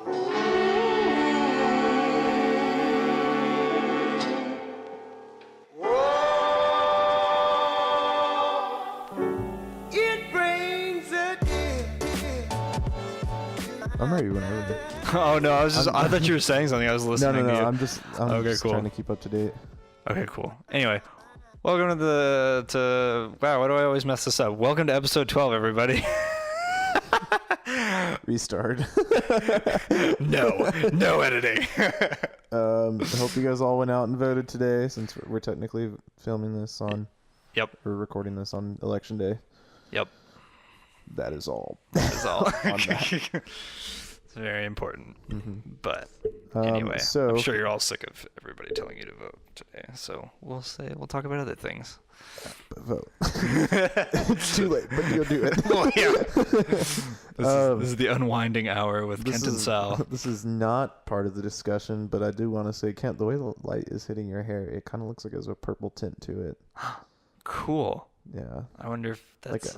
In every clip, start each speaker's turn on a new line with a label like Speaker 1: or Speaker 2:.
Speaker 1: I'm ready whenever.
Speaker 2: Oh no, I thought you were saying something. I was listening to you.
Speaker 1: I'm just
Speaker 2: cool.
Speaker 1: trying to keep up to date.
Speaker 2: Okay, cool. Anyway, welcome to wow, why do I always mess this up? Welcome to episode 12, everybody.
Speaker 1: Restart.
Speaker 2: No editing.
Speaker 1: I hope you guys all went out and voted today, since we're technically filming this on.
Speaker 2: Yep.
Speaker 1: We're recording this on election day.
Speaker 2: Yep.
Speaker 1: That is all.
Speaker 2: That is all.
Speaker 1: On that.
Speaker 2: It's very important.
Speaker 1: Mm-hmm.
Speaker 2: But anyway,
Speaker 1: so
Speaker 2: I'm sure you're all sick of everybody telling you to vote today. So we'll talk about other things.
Speaker 1: Vote. It's too late, but you'll do it.
Speaker 2: Well, yeah. This is the unwinding hour with Kent and Sal.
Speaker 1: This is not part of the discussion, but I do want to say, Kent, the way the light is hitting your hair, it kind of looks like there's a purple tint to it.
Speaker 2: Cool.
Speaker 1: Yeah.
Speaker 2: I wonder if that's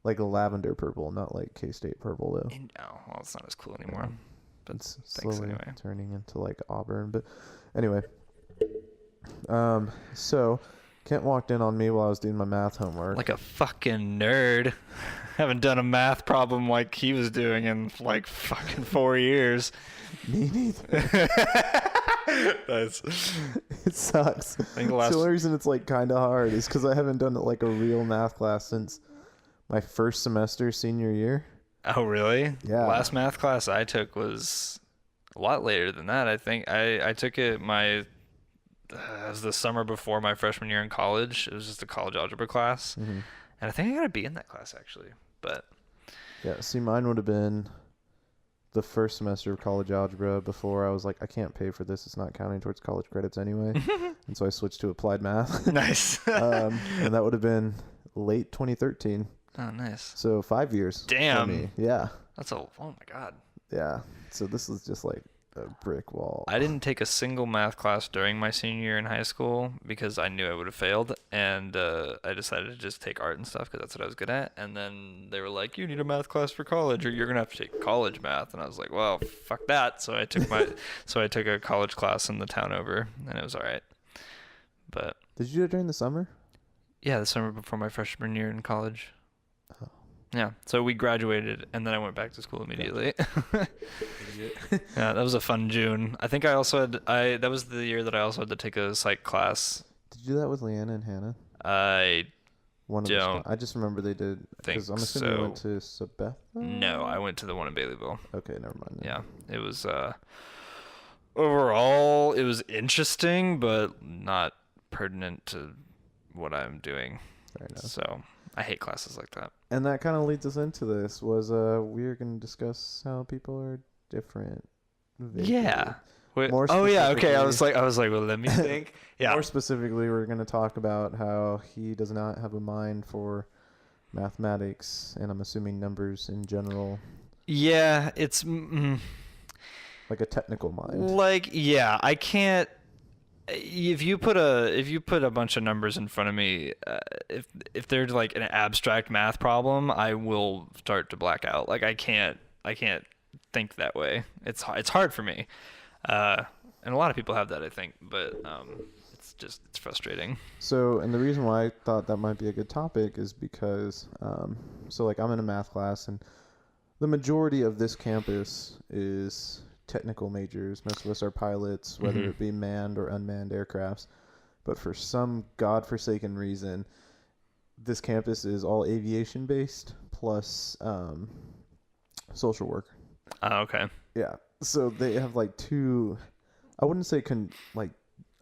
Speaker 1: like a lavender purple, not like K-State purple though.
Speaker 2: No, well, it's not as cool anymore.
Speaker 1: Yeah.
Speaker 2: But
Speaker 1: it's
Speaker 2: thanks
Speaker 1: slowly
Speaker 2: anyway.
Speaker 1: turning into like Auburn. But anyway, so Kent walked in on me while I was doing my math homework.
Speaker 2: Like a fucking nerd. Haven't done a math problem like he was doing in like fucking 4 years.
Speaker 1: Me neither. It sucks. The only reason it's like kind of hard is because I haven't done like a real math class since my first semester senior year.
Speaker 2: Oh, really?
Speaker 1: Yeah.
Speaker 2: Last math class I took was a lot later than that, I think. I took it it was the summer before my freshman year in college. It was just a college algebra class. Mm-hmm. And I think I got a B in that class, actually. But
Speaker 1: yeah, see, mine would have been the first semester of college algebra before I was like, I can't pay for this. It's not counting towards college credits anyway. And so I switched to applied math.
Speaker 2: Nice.
Speaker 1: And that would have been late 2013.
Speaker 2: Oh, nice.
Speaker 1: So 5 years.
Speaker 2: Damn.
Speaker 1: For me. Yeah.
Speaker 2: Oh my God.
Speaker 1: Yeah. So this is just like a brick wall.
Speaker 2: I didn't take a single math class during my senior year in high school because I knew I would have failed. And I decided to just take art and stuff because that's what I was good at. And then they were like, you need a math class for college or you're going to have to take college math. And I was like, well, fuck that. So I took a college class in the town over and it was all right. But
Speaker 1: did you do it during the summer?
Speaker 2: Yeah, the summer before my freshman year in college.
Speaker 1: Oh.
Speaker 2: Yeah, so we graduated, and then I went back to school immediately. Yeah, that was a fun June. I think I also had, that was the year that I also had to take a psych class.
Speaker 1: Did you do that with Leanna and Hannah?
Speaker 2: I
Speaker 1: just remember they did, because I'm assuming you went to Sabetha?
Speaker 2: No, I went to the one in Baileyville.
Speaker 1: Okay, never mind.
Speaker 2: Yeah, it was, overall, it was interesting, but not pertinent to what I'm doing.
Speaker 1: Fair enough.
Speaker 2: So I hate classes like that.
Speaker 1: And that kind of leads us into this, was we're going to discuss how people are different.
Speaker 2: Yeah.
Speaker 1: Okay.
Speaker 2: I was like, well, let me think. Yeah.
Speaker 1: More specifically, we're going to talk about how he does not have a mind for mathematics, and I'm assuming numbers in general.
Speaker 2: Yeah, it's
Speaker 1: like a technical mind.
Speaker 2: Like, yeah, I can't. If you put a bunch of numbers in front of me, if they're like an abstract math problem, I will start to black out. Like I can't think that way. It's hard for me, and a lot of people have that, I think. But it's frustrating.
Speaker 1: So, and the reason why I thought that might be a good topic is because so like I'm in a math class, and the majority of this campus is technical majors. Most of us are pilots, whether it be manned or unmanned aircrafts. But for some godforsaken reason, this campus is all aviation based plus social work.
Speaker 2: Oh, okay.
Speaker 1: Yeah. So they have like two, I wouldn't say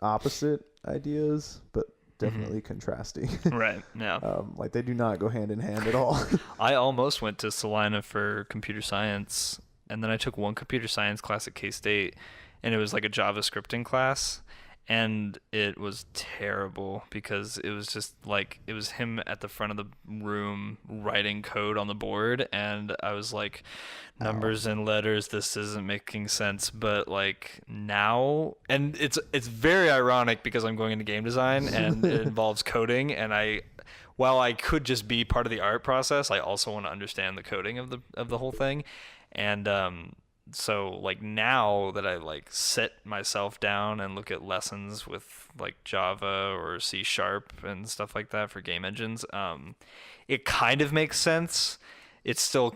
Speaker 1: opposite ideas, but definitely contrasting.
Speaker 2: Right. Yeah.
Speaker 1: Like they do not go hand in hand at all.
Speaker 2: I almost went to Salina for computer science. And then I took one computer science class at K-State, and it was like a JavaScripting class, and it was terrible because it was just like, it was him at the front of the room writing code on the board, and I was like, numbers and letters, this isn't making sense. But like now, and it's very ironic because I'm going into game design and it involves coding, and while I could just be part of the art process, I also want to understand the coding of the whole thing. And so like now that I like sit myself down and look at lessons with like Java or C Sharp and stuff like that for game engines, it kind of makes sense. It's still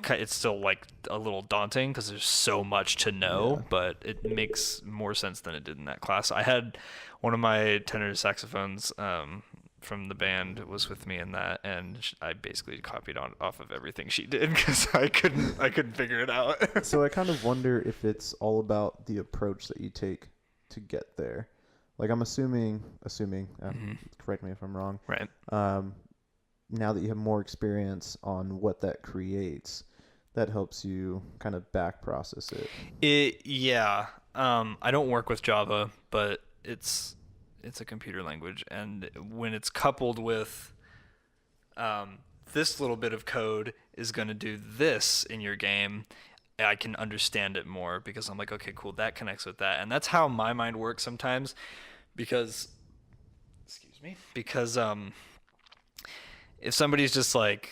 Speaker 2: like a little daunting because there's so much to
Speaker 1: Yeah.
Speaker 2: know, but it makes more sense than it did in that class. I had one of my tenor saxophones from the band was with me in that, and I basically copied on off of everything she did because I couldn't figure it out.
Speaker 1: So I kind of wonder if it's all about the approach that you take to get there. Like I'm assuming, correct me if I'm wrong.
Speaker 2: Right.
Speaker 1: Now that you have more experience on what that creates, that helps you kind of back process it.
Speaker 2: Yeah. I don't work with Java, but it's a computer language, and when it's coupled with this little bit of code is going to do this in your game, I can understand it more because I'm like, okay, cool, that connects with that, and that's how my mind works sometimes, because excuse me, because if somebody's just like,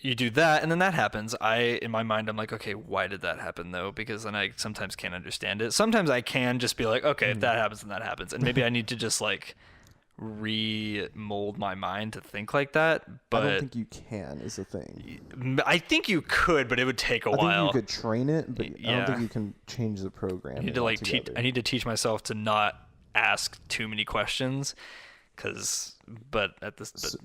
Speaker 2: you do that and then that happens, in my mind I'm like, okay, why did that happen though? Because then I sometimes can't understand it. Sometimes I can just be like, okay, if that happens, then that happens, and maybe I need to just like remold my mind to think like that. But
Speaker 1: I don't think you can is the thing.
Speaker 2: I think you could, but it would take a
Speaker 1: I
Speaker 2: while.
Speaker 1: think you could train it, but I
Speaker 2: Yeah.
Speaker 1: don't think you can change the program.
Speaker 2: I need to like I need to teach myself to not ask too many questions, but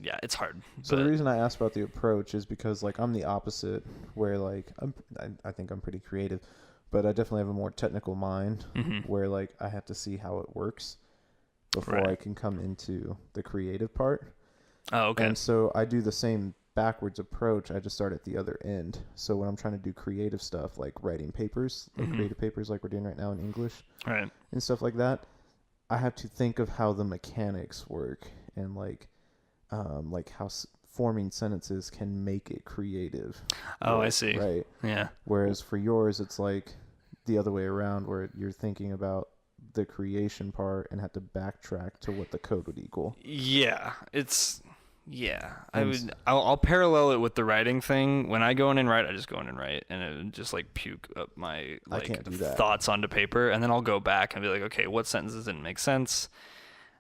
Speaker 2: yeah, it's hard.
Speaker 1: So the reason I asked about the approach is because like I'm the opposite, where like I think I'm pretty creative, but I definitely have a more technical mind, where like I have to see how it works before
Speaker 2: Right.
Speaker 1: I can come into the creative part.
Speaker 2: Oh, okay.
Speaker 1: And so I do the same backwards approach. I just start at the other end. So when I'm trying to do creative stuff like writing papers, like creative papers like we're doing right now in English
Speaker 2: Right.
Speaker 1: and stuff like that, I have to think of how the mechanics work and like how forming sentences can make it creative.
Speaker 2: Oh, I see.
Speaker 1: Right.
Speaker 2: Yeah.
Speaker 1: Whereas for yours, it's like the other way around, where you're thinking about the creation part and have to backtrack to what the code would equal.
Speaker 2: Yeah, I'll parallel it with the writing thing. When I go in and write, I just go in and write, and it would just like puke up my
Speaker 1: I can't do that.
Speaker 2: thoughts onto paper, and then I'll go back and be like, okay, what sentences didn't make sense?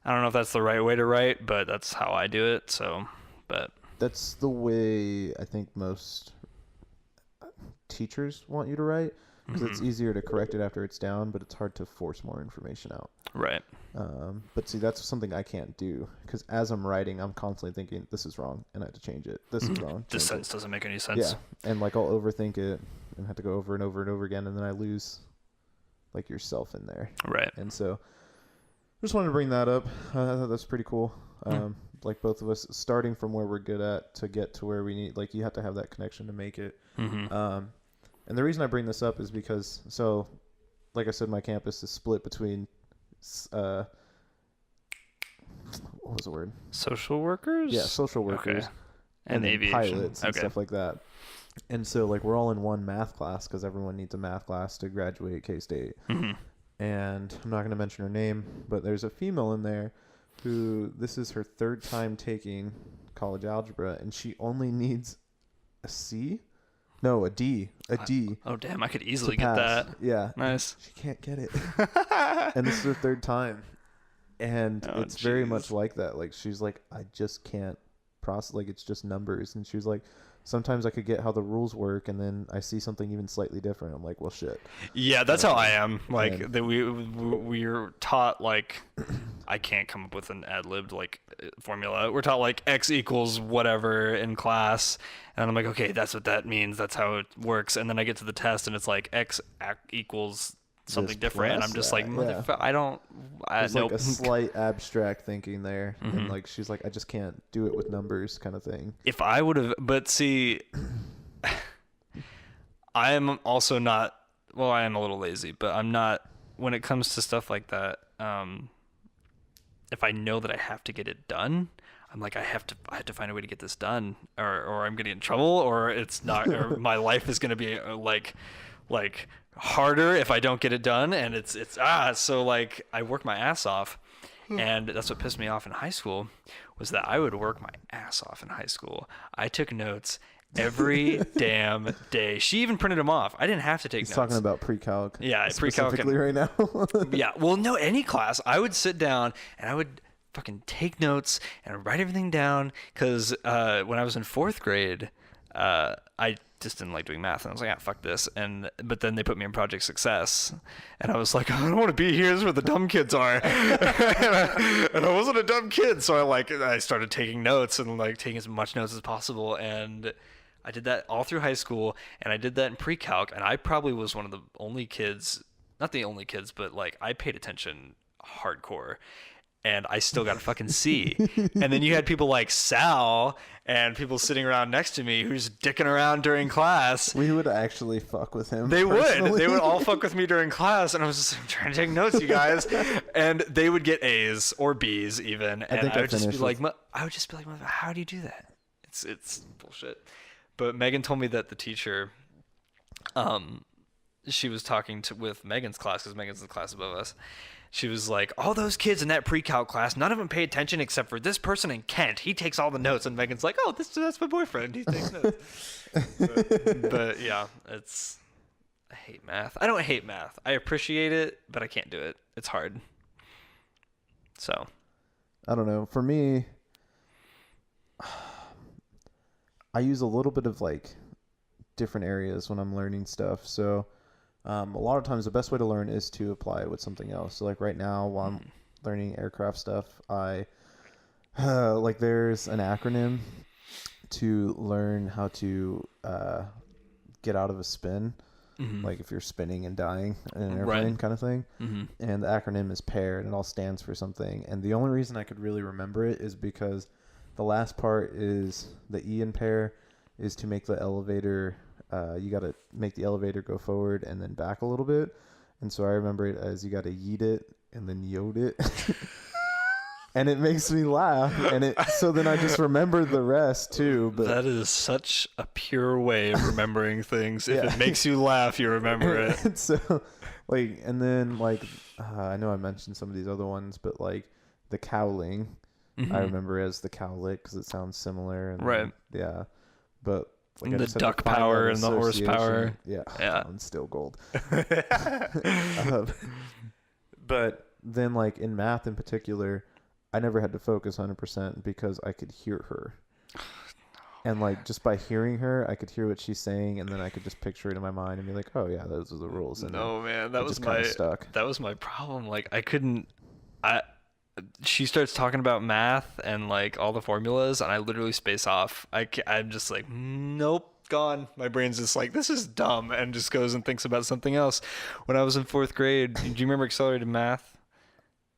Speaker 2: I don't know if that's the right way to write, but that's how I do it. So, but
Speaker 1: That's the way I think most teachers want you to write, because it's easier to correct it after it's down, but it's hard to force more information out.
Speaker 2: right.
Speaker 1: But see, that's something I can't do, because as I'm writing, I'm constantly thinking, this is wrong, and I have to change it. This is wrong.
Speaker 2: This
Speaker 1: change
Speaker 2: sentence
Speaker 1: it.
Speaker 2: doesn't make any sense.
Speaker 1: Yeah, and like I'll overthink it and have to go over and over and over again, and then I lose like yourself in there.
Speaker 2: Right.
Speaker 1: And so just wanted to bring that up. I thought that's pretty cool. Like both of us starting from where we're good at to get to where we need, like you have to have that connection to make it. And the reason I bring this up is because, so like I said, my campus is split between what was the word?
Speaker 2: Social workers?
Speaker 1: Yeah, social workers.
Speaker 2: Okay.
Speaker 1: And then
Speaker 2: aviation.
Speaker 1: pilots and
Speaker 2: Okay.
Speaker 1: stuff like that. And so like we're all in one math class because everyone needs a math class to graduate K-State. And I'm not going to mention her name, but there's a female in there who, this is her third time taking college algebra, and she only needs a C? No, a D. A D.
Speaker 2: Oh, damn, I could
Speaker 1: to
Speaker 2: easily get
Speaker 1: pass.
Speaker 2: that.
Speaker 1: Yeah.
Speaker 2: Nice.
Speaker 1: She can't get it. And this is her third time. And
Speaker 2: Oh,
Speaker 1: it's very
Speaker 2: jeez.
Speaker 1: much like that. Like, she's like, I just can't process, like, it's just numbers. And she was like, sometimes I could get how the rules work, and then I see something even slightly different. I'm like, well, shit.
Speaker 2: Yeah, that's how I am. Like
Speaker 1: Yeah.
Speaker 2: that we're taught like I can't come up with an ad-libbed like formula. We're taught like x equals whatever in class, and I'm like, okay, that's what that means. That's how it works. And then I get to the test, and it's like equals something
Speaker 1: Just
Speaker 2: different, and I'm
Speaker 1: plus
Speaker 2: just
Speaker 1: that,
Speaker 2: like,
Speaker 1: yeah.
Speaker 2: I don't.
Speaker 1: There's
Speaker 2: Nope.
Speaker 1: like a slight abstract thinking there. And like, she's like, I just can't do it with numbers kind of thing.
Speaker 2: If I would have, but see, I am also not. Well, I am a little lazy, but I'm not when it comes to stuff like that. If I know that I have to get it done, I'm like, I have to find a way to get this done, or I'm gonna get in trouble, or it's not, or my life is gonna be like harder if I don't get it done, and it's so like I work my ass off. And that's what pissed me off in high school, was that I would work my ass off in high school. I took notes every damn day. She even printed them off. I didn't have to take
Speaker 1: He's
Speaker 2: notes.
Speaker 1: talking about pre-calc.
Speaker 2: Yeah, pre-calc
Speaker 1: specifically right now.
Speaker 2: Yeah, well, no, any class, I would sit down and I would fucking take notes and write everything down because when I was in 4th grade, I just didn't like doing math, and I was like, fuck this. But then they put me in Project Success, and I was like, I don't want to be here. This is where the dumb kids are. and I wasn't a dumb kid, so I started taking notes and like taking as much notes as possible, and I did that all through high school, and I did that in pre-calc, and I probably was one of the only kids, not the only kids, but like I paid attention hardcore. And I still got a fucking C. And then you had people like Sal and people sitting around next to me who's dicking around during class.
Speaker 1: We would actually fuck with him.
Speaker 2: They
Speaker 1: personally.
Speaker 2: would. They would all fuck with me during class. And I was just trying to take notes, you guys. And they would get A's or B's even. And I would just be like, how do you do that? It's bullshit. But Megan told me that the teacher, she was talking with Megan's class, because Megan's the class above us. She was like, all those kids in that pre-calc class, none of them pay attention except for this person in Kent. He takes all the notes. And Megan's like, oh, that's my boyfriend. He takes notes. but yeah, I hate math. I don't hate math. I appreciate it, but I can't do it. It's hard. So.
Speaker 1: I don't know. For me, I use a little bit of like different areas when I'm learning stuff. So a lot of times the best way to learn is to apply it with something else. So like right now while I'm learning aircraft stuff, I like there's an acronym to learn how to get out of a spin. Mm-hmm. Like if you're spinning and dying in an airplane kind of thing. Mm-hmm. And the acronym is PAIR, and it all stands for something. And the only reason I could really remember it is because the last part is the E in PAIR is to make the elevator you got to make the elevator go forward and then back a little bit. And so I remember it as you got to yeet it and then yoed it. And it makes me laugh. So then I just remembered the rest too. But
Speaker 2: that is such a pure way of remembering things. If it makes you laugh, you remember it.
Speaker 1: So like, and then like, I know I mentioned some of these other ones, but like the cowling, I remember as the cowlick because it sounds similar. And
Speaker 2: right.
Speaker 1: Then, yeah. But like
Speaker 2: the duck power and the horsepower.
Speaker 1: Yeah. I'm still gold. But then like in math in particular, I never had to focus 100% because I could hear her. And like just by hearing her, I could hear what she's saying, and then I could just picture it in my mind and be like, "Oh yeah, those are the rules." And
Speaker 2: no, man, that was my problem. Like she starts talking about math and like all the formulas, and I literally space off. I'm just like, nope, gone. My brain's just like, this is dumb, and just goes and thinks about something else. When I was in 4th grade, do you remember accelerated math?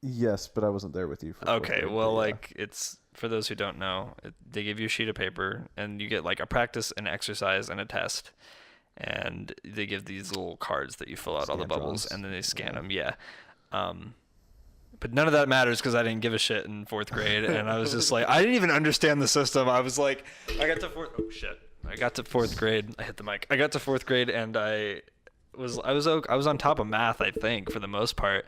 Speaker 1: Yes, but I wasn't there with you.
Speaker 2: Okay, well, like it's for those who don't know, they give you a sheet of paper, and you get like a practice, an exercise, and a test. And they give these little cards that you fill out all the bubbles, and then they scan them. Yeah. But none of that matters because I didn't give a shit in 4th grade, and I was just like, I didn't even understand the system. I was like, I got to 4th grade. I hit the mic. I got to 4th grade, and I was on top of math, I think, for the most part.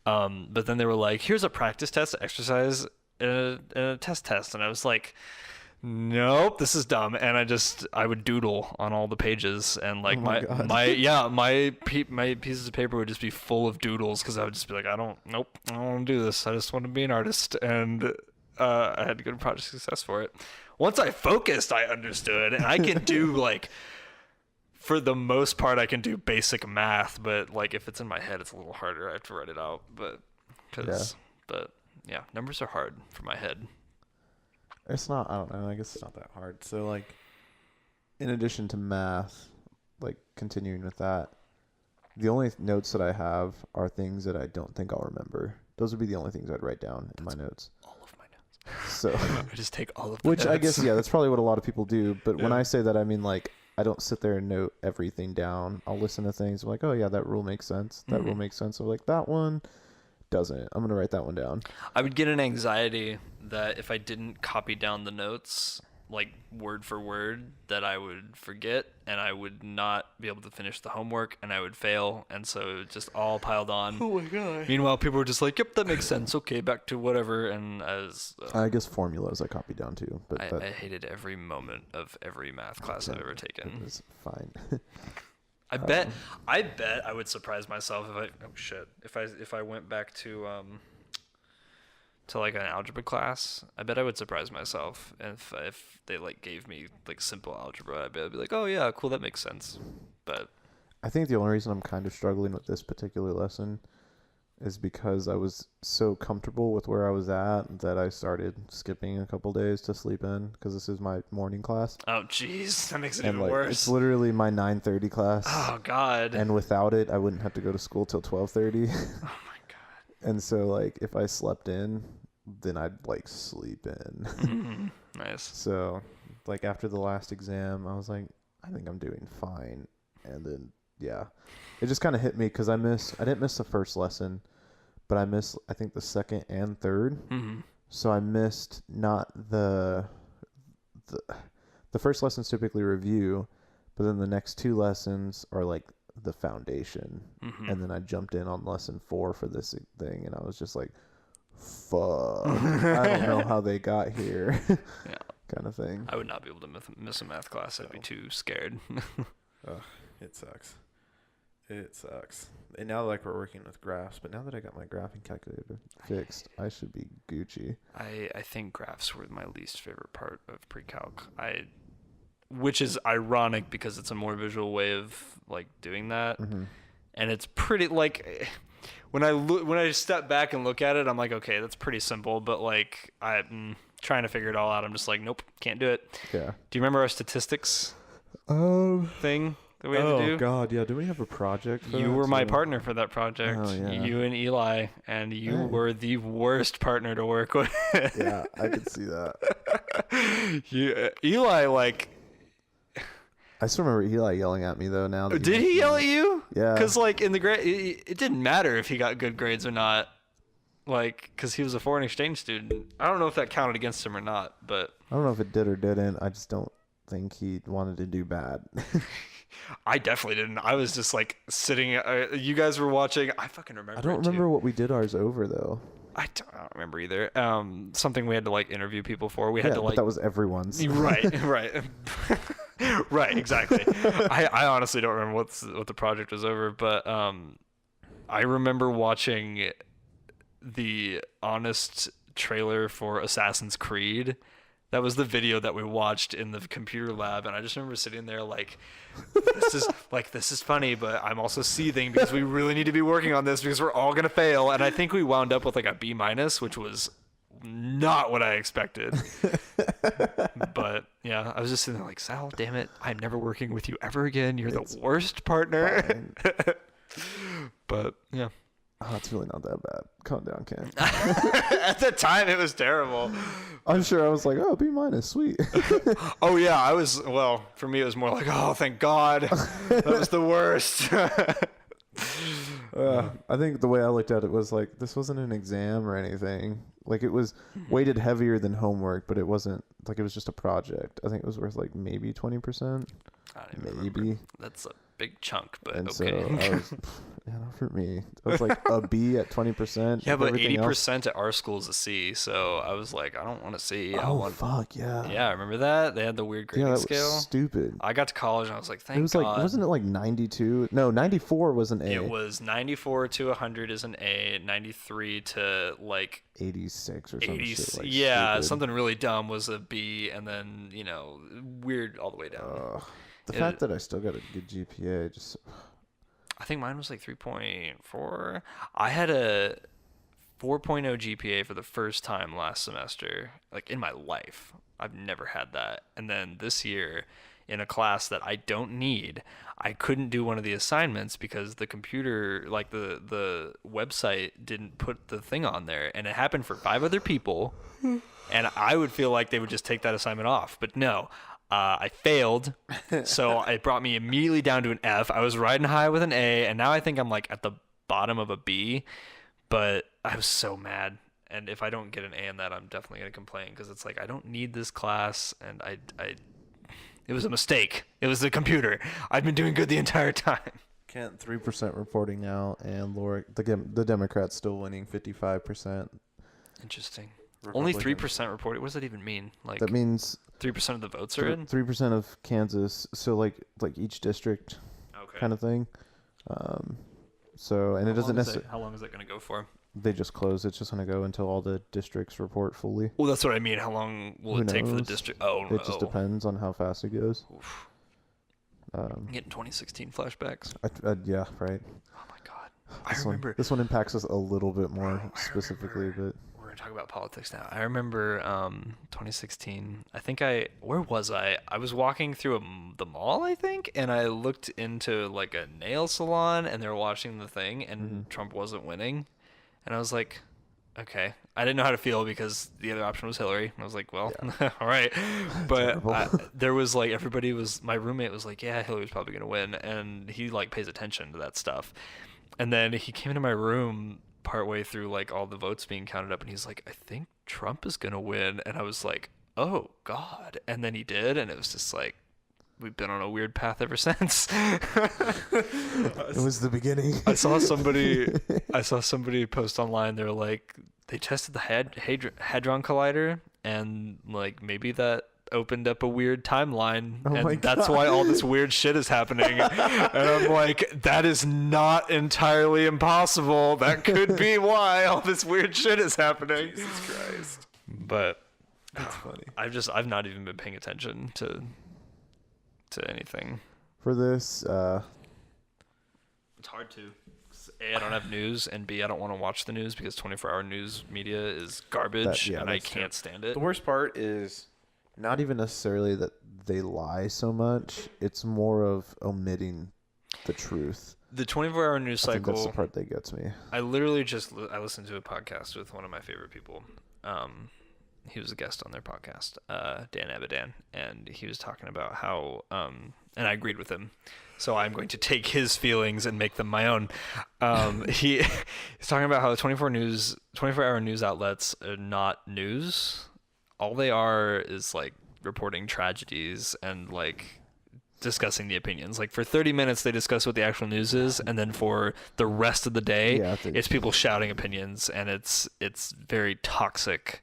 Speaker 2: But then they were like, here's a practice test, exercise, and a test, and I was like, nope, this is dumb. And I would doodle on all the pages, and like my pieces of paper would just be full of doodles because I would just be like, I don't want to do this. I just want to be an artist. And I had to go to Project Success for it. Once I focused, I understood, and I can do like, for the most part, I can do basic math, but like if it's in my head, it's a little harder. I have to write it out, but numbers are hard for my head.
Speaker 1: It's not, I don't know, I guess it's not that hard. So like, in addition to math, like continuing with that, the only notes that I have are things that I don't think I'll remember. Those would be the only things I'd write down in my notes.
Speaker 2: All of my notes.
Speaker 1: So
Speaker 2: I just take all of the
Speaker 1: which
Speaker 2: notes.
Speaker 1: I guess, yeah, that's probably what a lot of people do. But when I say that, I mean like, I don't sit there and note everything down. I'll listen to things. I'm like, oh yeah, that rule makes sense. That rule makes sense. So like that one doesn't. I'm going to write that one down.
Speaker 2: I would get an anxiety that if I didn't copy down the notes, like word for word that I would forget, and I would not be able to finish the homework, and I would fail, and so it just all piled on.
Speaker 3: Oh my god.
Speaker 2: Meanwhile, people were just like, "Yep, that makes sense. Okay, back to whatever." And
Speaker 1: I guess formulas I copied down too, but
Speaker 2: I hated every moment of every math class I've ever taken.
Speaker 1: It was fine.
Speaker 2: I bet I would surprise myself if I went back to like an algebra class. I bet I would surprise myself if they like gave me like simple algebra. I'd be like, oh yeah, cool, that makes sense. But
Speaker 1: I think the only reason I'm kind of struggling with this particular lesson is because I was so comfortable with where I was at that I started skipping a couple days to sleep in because this is my morning class.
Speaker 2: Oh jeez, that makes it
Speaker 1: and
Speaker 2: even
Speaker 1: like,
Speaker 2: worse.
Speaker 1: It's literally my 9:30 class.
Speaker 2: Oh god.
Speaker 1: And without it, I wouldn't have to go to school till 12:30.
Speaker 2: Oh my god.
Speaker 1: And so like if I slept in, then I'd like sleep in.
Speaker 2: Mm-hmm. Nice.
Speaker 1: So like after the last exam, I was like, I think I'm doing fine. And then yeah, it just kind of hit me because I didn't miss the first lesson, but I missed I think the second and third.
Speaker 2: Mm-hmm.
Speaker 1: So I missed not the first lesson's typically review, but then the next two lessons are like the foundation.
Speaker 2: Mm-hmm.
Speaker 1: And then I jumped in on lesson 4 for this thing, and I was just like, fuck, I don't know how they got here.
Speaker 2: Yeah.
Speaker 1: Kind of thing.
Speaker 2: I would not be able to miss a math class. I'd be too scared.
Speaker 3: Ugh, it sucks. It sucks. And now like we're working with graphs, but now that I got my graphing calculator
Speaker 1: Fixed, I should be Gucci.
Speaker 2: I think graphs were my least favorite part of pre-calc. Which is ironic because it's a more visual way of like doing that.
Speaker 1: Mm-hmm.
Speaker 2: And it's pretty like when I step back and look at it, I'm like, okay, that's pretty simple, but like I'm trying to figure it all out. I'm just like, nope, can't do it.
Speaker 1: Yeah.
Speaker 2: Do you remember our statistics thing that we had to do?
Speaker 1: Oh god, yeah. Do we have a project?
Speaker 2: You were my partner for that project.
Speaker 1: Oh, yeah.
Speaker 2: You and Eli, and you were the worst partner to work with.
Speaker 1: Yeah, I could see that.
Speaker 2: Eli, like,
Speaker 1: I still remember Eli yelling at me though. Now that
Speaker 2: did he yell at you?
Speaker 1: Yeah.
Speaker 2: Because like in the grade, it didn't matter if he got good grades or not. Like, because he was a foreign exchange student. I don't know if that counted against him or not, but
Speaker 1: I don't know if it did or didn't. I just don't think he wanted to do bad.
Speaker 2: I definitely didn't. I was just like sitting. You guys were watching. I fucking remember.
Speaker 1: I don't remember what we did ours over though.
Speaker 2: I don't remember either. Something we had to like interview people for. We had to
Speaker 1: but
Speaker 2: like.
Speaker 1: that was everyone's.
Speaker 2: Right. Right. Exactly. I honestly don't remember what the project was over, but I remember watching the honest trailer for Assassin's Creed. That was the video that we watched in the computer lab, and I just remember sitting there like, this is funny, but I'm also seething because we really need to be working on this because we're all gonna fail. And I think we wound up with like a B-, which was not what I expected. But yeah, I was just sitting there like, Sal, damn it, I'm never working with you ever again. You're the worst partner. But yeah.
Speaker 1: Oh, it's really not that bad. Calm down, Ken.
Speaker 2: At the time, it was terrible.
Speaker 1: I'm sure I was like, oh, B-, sweet.
Speaker 2: Oh, yeah. For me, it was more like, oh, thank God. That was the worst.
Speaker 1: I think the way I looked at it was like, this wasn't an exam or anything. Like, it was weighted heavier than homework, but it wasn't, like, it was just a project. I think it was worth, like, maybe 20%.
Speaker 2: I don't even
Speaker 1: Maybe.
Speaker 2: remember. That's a big chunk, but
Speaker 1: And
Speaker 2: okay.
Speaker 1: so I was, not for me. I was like a B at 20%.
Speaker 2: Yeah, but
Speaker 1: everything
Speaker 2: 80% at our school is a C, so I was like, I don't want a C. I
Speaker 1: Oh,
Speaker 2: want...
Speaker 1: fuck, yeah.
Speaker 2: Yeah, remember that? They had the weird grading
Speaker 1: Yeah, that
Speaker 2: scale.
Speaker 1: was stupid.
Speaker 2: I got to college and I was like, thank
Speaker 1: It was
Speaker 2: God.
Speaker 1: like, wasn't it like 92? No, 94 was an A.
Speaker 2: It was 94 to 100 is an A, 93 to like
Speaker 1: 86 or something.
Speaker 2: 80.
Speaker 1: Shit, like
Speaker 2: Yeah,
Speaker 1: stupid.
Speaker 2: something really dumb was a B, and then, weird all the way down.
Speaker 1: The fact that I still got a good GPA just...
Speaker 2: I think mine was like 3.4. I had a 4.0 GPA for the first time last semester, like in my life. I've never had that. And then this year, in a class that I don't need, I couldn't do one of the assignments because the computer, like the website didn't put the thing on there. And it happened for 5 other people. And I would feel like they would just take that assignment off. But no, I failed. So it brought me immediately down to an F. I was riding high with an A. And now I think I'm like at the bottom of a B. But I was so mad. And if I don't get an A in that, I'm definitely going to complain because it's like I don't need this class, and it was a mistake. It was the computer. I've been doing good the entire time.
Speaker 1: Kent 3% reporting now, and Laura, the Democrats still winning 55%.
Speaker 2: Interesting. Only
Speaker 3: Republicans.
Speaker 2: 3% reported. What does that even mean? Like
Speaker 1: That means
Speaker 2: 3% of the votes are in?
Speaker 1: 3% of Kansas. So like each district
Speaker 2: Okay.
Speaker 1: kind of thing. So and it doesn't necessarily.
Speaker 2: How long is that going to go for?
Speaker 1: They just close. It's just gonna go until all the districts report fully.
Speaker 2: Well, that's what I mean. How long will it take for the
Speaker 1: knows?
Speaker 2: district? Oh, no.
Speaker 1: It just depends on how fast it goes.
Speaker 2: Oof. I'm getting 2016 flashbacks.
Speaker 1: Yeah, right.
Speaker 2: Oh my god. I remember.
Speaker 1: This one impacts us a little bit more specifically, but
Speaker 2: We're gonna talk about politics now. I remember 2016. Where was I? I was walking through the mall, I think, and I looked into like a nail salon, and they were watching the thing, and Trump wasn't winning, and I was like, okay. I didn't know how to feel because the other option was Hillary. And I was like, well, all right. But there was like, my roommate was like, yeah, Hillary's probably going to win. And he like pays attention to that stuff. And then he came into my room partway through like all the votes being counted up. And he's like, I think Trump is going to win. And I was like, oh God. And then he did. And it was just like, we've been on a weird path ever since.
Speaker 1: it was the beginning.
Speaker 2: I saw somebody post online. They're like, they tested the Hadron Collider, and like maybe that opened up a weird timeline, and that's why all this weird shit is happening. And I'm like, that is not entirely impossible. That could be why all this weird shit is happening.
Speaker 3: Jesus Christ.
Speaker 2: But
Speaker 3: That's funny.
Speaker 2: I've not even been paying attention to anything.
Speaker 1: For this,
Speaker 2: It's hard to. A, I don't have news, and B, I don't want to watch the news because 24-hour news media is garbage, and I can't stand it.
Speaker 3: The worst part is
Speaker 1: not even necessarily that they lie so much. It's more of omitting the truth.
Speaker 2: The 24-hour news
Speaker 1: I think
Speaker 2: cycle.
Speaker 1: that's the part that gets me.
Speaker 2: I literally I listened to a podcast with one of my favorite people. He was a guest on their podcast, Dan Abidan, and he was talking about how, and I agreed with him. So I'm going to take his feelings and make them my own. He's talking about how the 24-hour news outlets are not news. All they are is like reporting tragedies and like discussing the opinions. Like for 30 minutes they discuss what the actual news is, and then for the rest of the day it's people shouting opinions, and it's very toxic,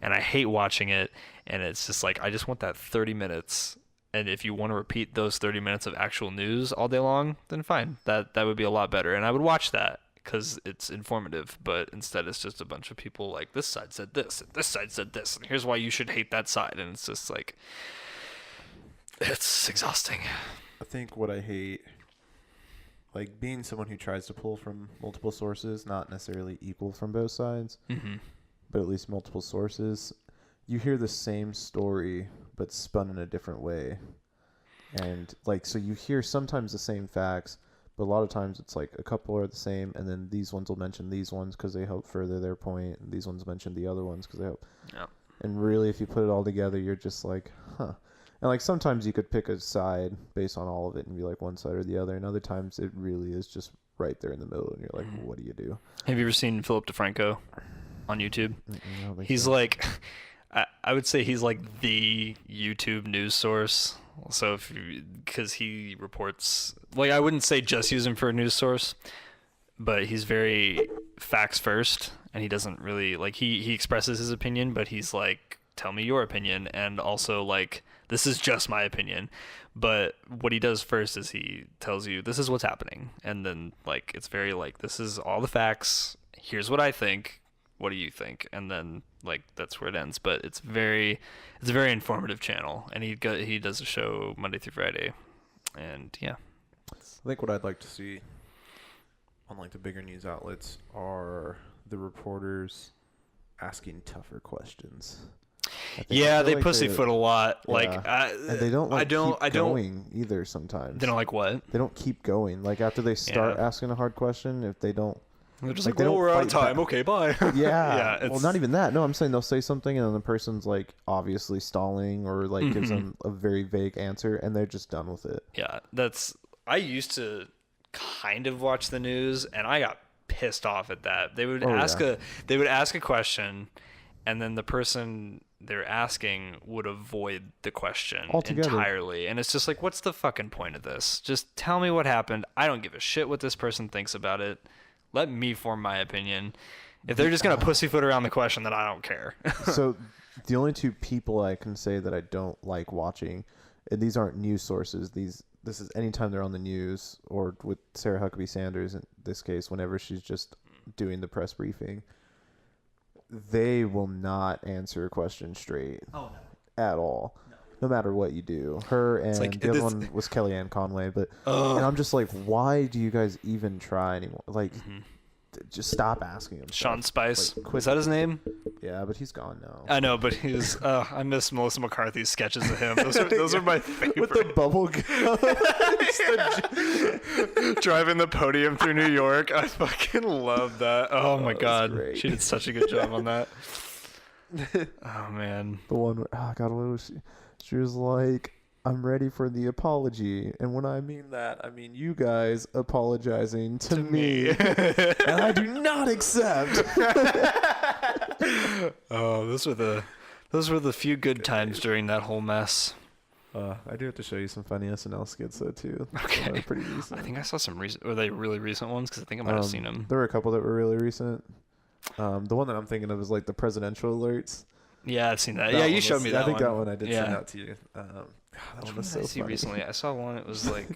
Speaker 2: and I hate watching it. And it's just like, I just want that 30 minutes. And if you want to repeat those 30 minutes of actual news all day long, then fine. That would be a lot better. And I would watch that because it's informative. But instead, it's just a bunch of people like, this side said this, and this side said this, and here's why you should hate that side. And it's just like, it's exhausting.
Speaker 3: I think what I hate, like being someone who tries to pull from multiple sources, not necessarily equal from both sides, but at least multiple sources, you hear the same story but spun in a different way. And like, so you hear sometimes the same facts, but a lot of times it's like a couple are the same, and then these ones will mention these ones because they help further their point, and these ones mention the other ones because they help.
Speaker 2: Yeah.
Speaker 1: And really, if you put it all together, you're just like, huh. And like sometimes you could pick a side based on all of it and be like one side or the other, and other times it really is just right there in the middle, and you're like, what do you do?
Speaker 2: Have you ever seen Philip DeFranco on YouTube?
Speaker 1: I don't think
Speaker 2: He's
Speaker 1: so.
Speaker 2: like, I would say he's like the YouTube news source. So because he reports, like, I wouldn't say just use him for a news source, but he's very facts first, and he doesn't really like, he expresses his opinion, but he's like, tell me your opinion, and also like, this is just my opinion. But what he does first is he tells you this is what's happening, and then like, it's very like, this is all the facts, here's what I think, what do you think? And then like, that's where it ends. But it's a very informative channel, and he does a show Monday through Friday, and yeah.
Speaker 3: I think what I'd like to see on like the bigger news outlets are the reporters asking tougher questions.
Speaker 2: Yeah, they pussyfoot a lot.
Speaker 1: Yeah.
Speaker 2: Like,
Speaker 1: and they don't like keep going either sometimes.
Speaker 2: They don't like what?
Speaker 1: They don't keep going. Like after they start asking a hard question, if they don't,
Speaker 2: they're just
Speaker 1: like,
Speaker 2: like,
Speaker 1: they
Speaker 2: well,
Speaker 1: don't
Speaker 2: we're out of
Speaker 1: fight
Speaker 2: time.
Speaker 1: back.
Speaker 2: Okay, bye.
Speaker 1: Yeah. Well, not even that. No, I'm saying they'll say something and then the person's like obviously stalling or like gives them a very vague answer, and they're just done with it.
Speaker 2: Yeah, I used to kind of watch the news, and I got pissed off at that. They would
Speaker 1: Oh,
Speaker 2: ask a question, and then the person they're asking would avoid the question
Speaker 1: Altogether.
Speaker 2: entirely. And it's just like, what's the fucking point of this? Just tell me what happened. I don't give a shit what this person thinks about it. Let me form my opinion. If they're just going to pussyfoot around the question, then I don't care.
Speaker 1: So the only two people I can say that I don't like watching, and these aren't news sources. This is anytime they're on the news, or with Sarah Huckabee Sanders in this case, whenever she's just doing the press briefing, they will not answer a question straight.
Speaker 2: Oh,
Speaker 1: At all. No matter what you do. Her and
Speaker 2: like,
Speaker 1: the other one was Kellyanne Conway, but and I'm just like, why do you guys even try anymore? Like, just stop asking him.
Speaker 2: Sean
Speaker 1: stuff.
Speaker 2: Spice.
Speaker 1: Like, quit.
Speaker 2: Is that his name?
Speaker 1: Yeah, but he's gone now.
Speaker 2: I know, but he's. I miss Melissa McCarthy's sketches of him. Those are my favorite.
Speaker 1: With the bubble gum.
Speaker 2: Driving the podium through New York. I fucking love that. Oh my god,
Speaker 1: great.
Speaker 2: she did such a good job on that. Oh man.
Speaker 1: The one, oh god, what was she? She was like, I'm ready for the apology. And when I mean that, I mean you guys apologizing to me. And I do not accept.
Speaker 2: Oh, those were the few good times during that whole mess.
Speaker 1: I do have to show you some funny SNL skits though too.
Speaker 2: Okay.
Speaker 1: They're pretty recent.
Speaker 2: I think I saw some recent. Were they really recent ones? Because I think I might have seen them.
Speaker 1: There were a couple that were really recent. The one that I'm thinking of is like the presidential alerts.
Speaker 2: Yeah, I've seen that.
Speaker 1: That
Speaker 2: Yeah,
Speaker 1: one
Speaker 2: you showed
Speaker 1: was-
Speaker 2: me that
Speaker 1: I think
Speaker 2: one.
Speaker 1: that one I did
Speaker 2: Yeah.
Speaker 1: send out to you. That
Speaker 2: Which
Speaker 1: one
Speaker 2: one
Speaker 1: was
Speaker 2: did I
Speaker 1: so
Speaker 2: see
Speaker 1: funny.
Speaker 2: recently? I saw one. It was like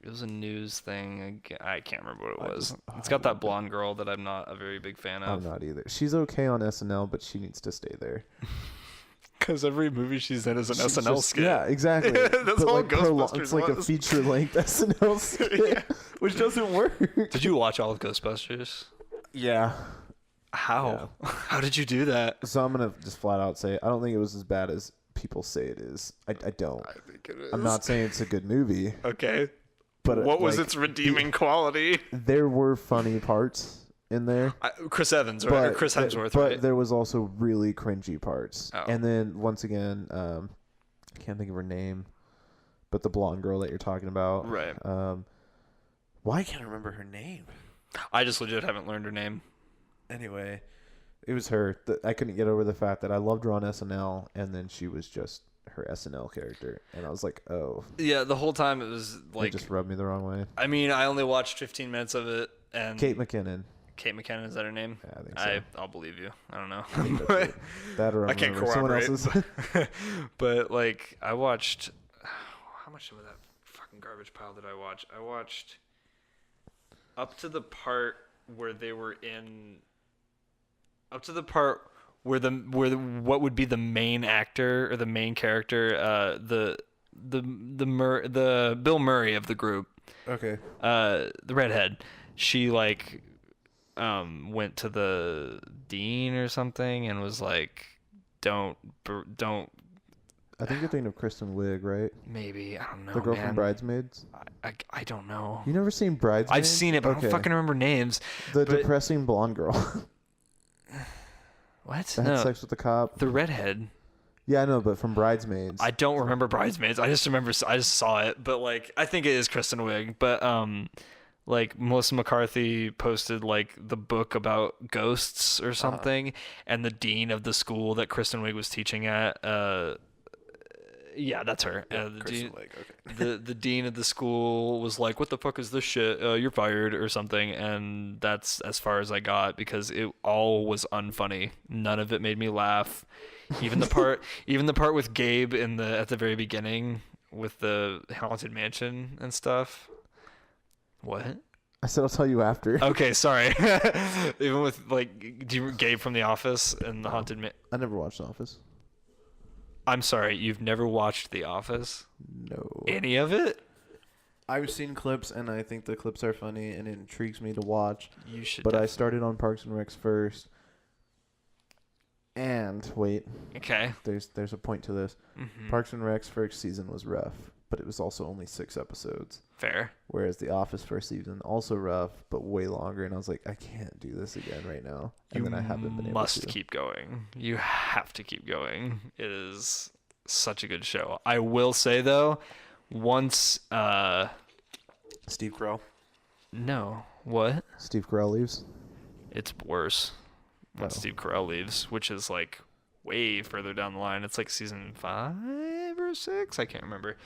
Speaker 2: it was a news thing. I can't remember what it was. It's got that blonde girl that I'm not a very big fan
Speaker 1: I'm
Speaker 2: of.
Speaker 1: not either. She's okay on SNL, but she needs to stay there.
Speaker 2: Because every movie she's in is an
Speaker 1: She's
Speaker 2: SNL
Speaker 1: just-
Speaker 2: skit.
Speaker 1: Yeah, exactly.
Speaker 2: That's
Speaker 1: But,
Speaker 2: all
Speaker 1: like,
Speaker 2: Ghostbusters
Speaker 1: it's like a
Speaker 2: was.
Speaker 1: feature-length SNL skit, which doesn't work.
Speaker 2: Did you watch all of Ghostbusters?
Speaker 1: Yeah.
Speaker 2: How? How did you do that?
Speaker 1: So I'm gonna just flat out say I don't think it was as bad as people say it is. I don't.
Speaker 2: I think it is.
Speaker 1: I'm not saying it's a good movie,
Speaker 2: Okay.
Speaker 1: but
Speaker 2: What was
Speaker 1: like,
Speaker 2: its redeeming quality?
Speaker 1: There were funny parts in there.
Speaker 2: Chris Evans, right? Or Chris Hemsworth,
Speaker 1: but
Speaker 2: right?
Speaker 1: there was also really cringy parts.
Speaker 2: Oh.
Speaker 1: And then once again, I can't think of her name, but the blonde girl that you're talking about.
Speaker 2: Right.
Speaker 3: Why can't I remember her name?
Speaker 2: I just legit haven't learned her name.
Speaker 3: Anyway,
Speaker 1: It was her. I couldn't get over the fact that I loved her on SNL, and then she was just her SNL character, and I was like, oh,
Speaker 2: Yeah, the whole time it was like.
Speaker 1: it just rubbed me the wrong way.
Speaker 2: I mean, I only watched 15 minutes of it, and
Speaker 1: Kate McKinnon.
Speaker 2: Kate McKinnon, is that her name?
Speaker 1: Yeah, I think so.
Speaker 2: I'll believe you. I don't know.
Speaker 1: That's it. That or
Speaker 2: I can't
Speaker 1: remember someone
Speaker 2: corroborate.
Speaker 1: else's.
Speaker 2: But like, I watched. How much of that fucking garbage pile did I watch? I watched up to the part where they were in. Up to the part where what would be the main actor or the main character, the Bill Murray of the group,
Speaker 3: okay.
Speaker 2: the redhead, she like went to the dean or something and was like, don't
Speaker 1: I think you're thinking of Kristen Wiig, right?
Speaker 2: maybe, I don't know,
Speaker 1: The girl
Speaker 2: man.
Speaker 1: from Bridesmaids.
Speaker 2: I don't know.
Speaker 1: You never seen Bridesmaids?
Speaker 2: I've seen it, but I don't fucking remember names.
Speaker 1: The
Speaker 2: but-
Speaker 1: depressing blonde girl
Speaker 2: What?
Speaker 1: that had
Speaker 2: No,
Speaker 1: sex with the cop.
Speaker 2: the redhead.
Speaker 1: Yeah, I know, but from Bridesmaids.
Speaker 2: I don't remember Bridesmaids. I just saw it, but like I think it is Kristen Wiig. But like Melissa McCarthy posted like the book about ghosts or something, and the dean of the school that Kristen Wiig was teaching at. Yeah, that's her. The
Speaker 3: Kristen
Speaker 2: dean,
Speaker 3: Wiig, okay.
Speaker 2: the dean of the school was like, "What the fuck is this shit? You're fired" or something, and that's as far as I got because it all was unfunny. None of it made me laugh. Even the part with Gabe at the very beginning with the haunted mansion and stuff. What?
Speaker 1: I said I'll tell you after.
Speaker 2: Okay, sorry. Even with like, do you Gabe from The Office and the haunted man?
Speaker 1: I never watched Office.
Speaker 2: I'm sorry, you've never watched The Office?
Speaker 1: No.
Speaker 2: Any of it?
Speaker 3: I've seen clips, and I think the clips are funny, and it intrigues me to watch.
Speaker 2: You should.
Speaker 1: But I started on Parks and Recs first. And wait,
Speaker 2: Okay.
Speaker 1: there's a point to this.
Speaker 2: Mm-hmm.
Speaker 1: Parks and Rec's first season was rough, but it was also only 6 episodes.
Speaker 2: Fair.
Speaker 1: Whereas The Office first season also rough, but way longer. And I was like, I can't do this again right now. And then I haven't been able to.
Speaker 2: Must keep going. You have to keep going. It is such a good show. I will say though, once
Speaker 3: Steve Carell.
Speaker 2: No. What?
Speaker 1: Steve Carell leaves.
Speaker 2: It's worse when
Speaker 1: Oh.
Speaker 2: Steve Carell leaves, which is like way further down the line. It's like season 5 or 6. I can't remember.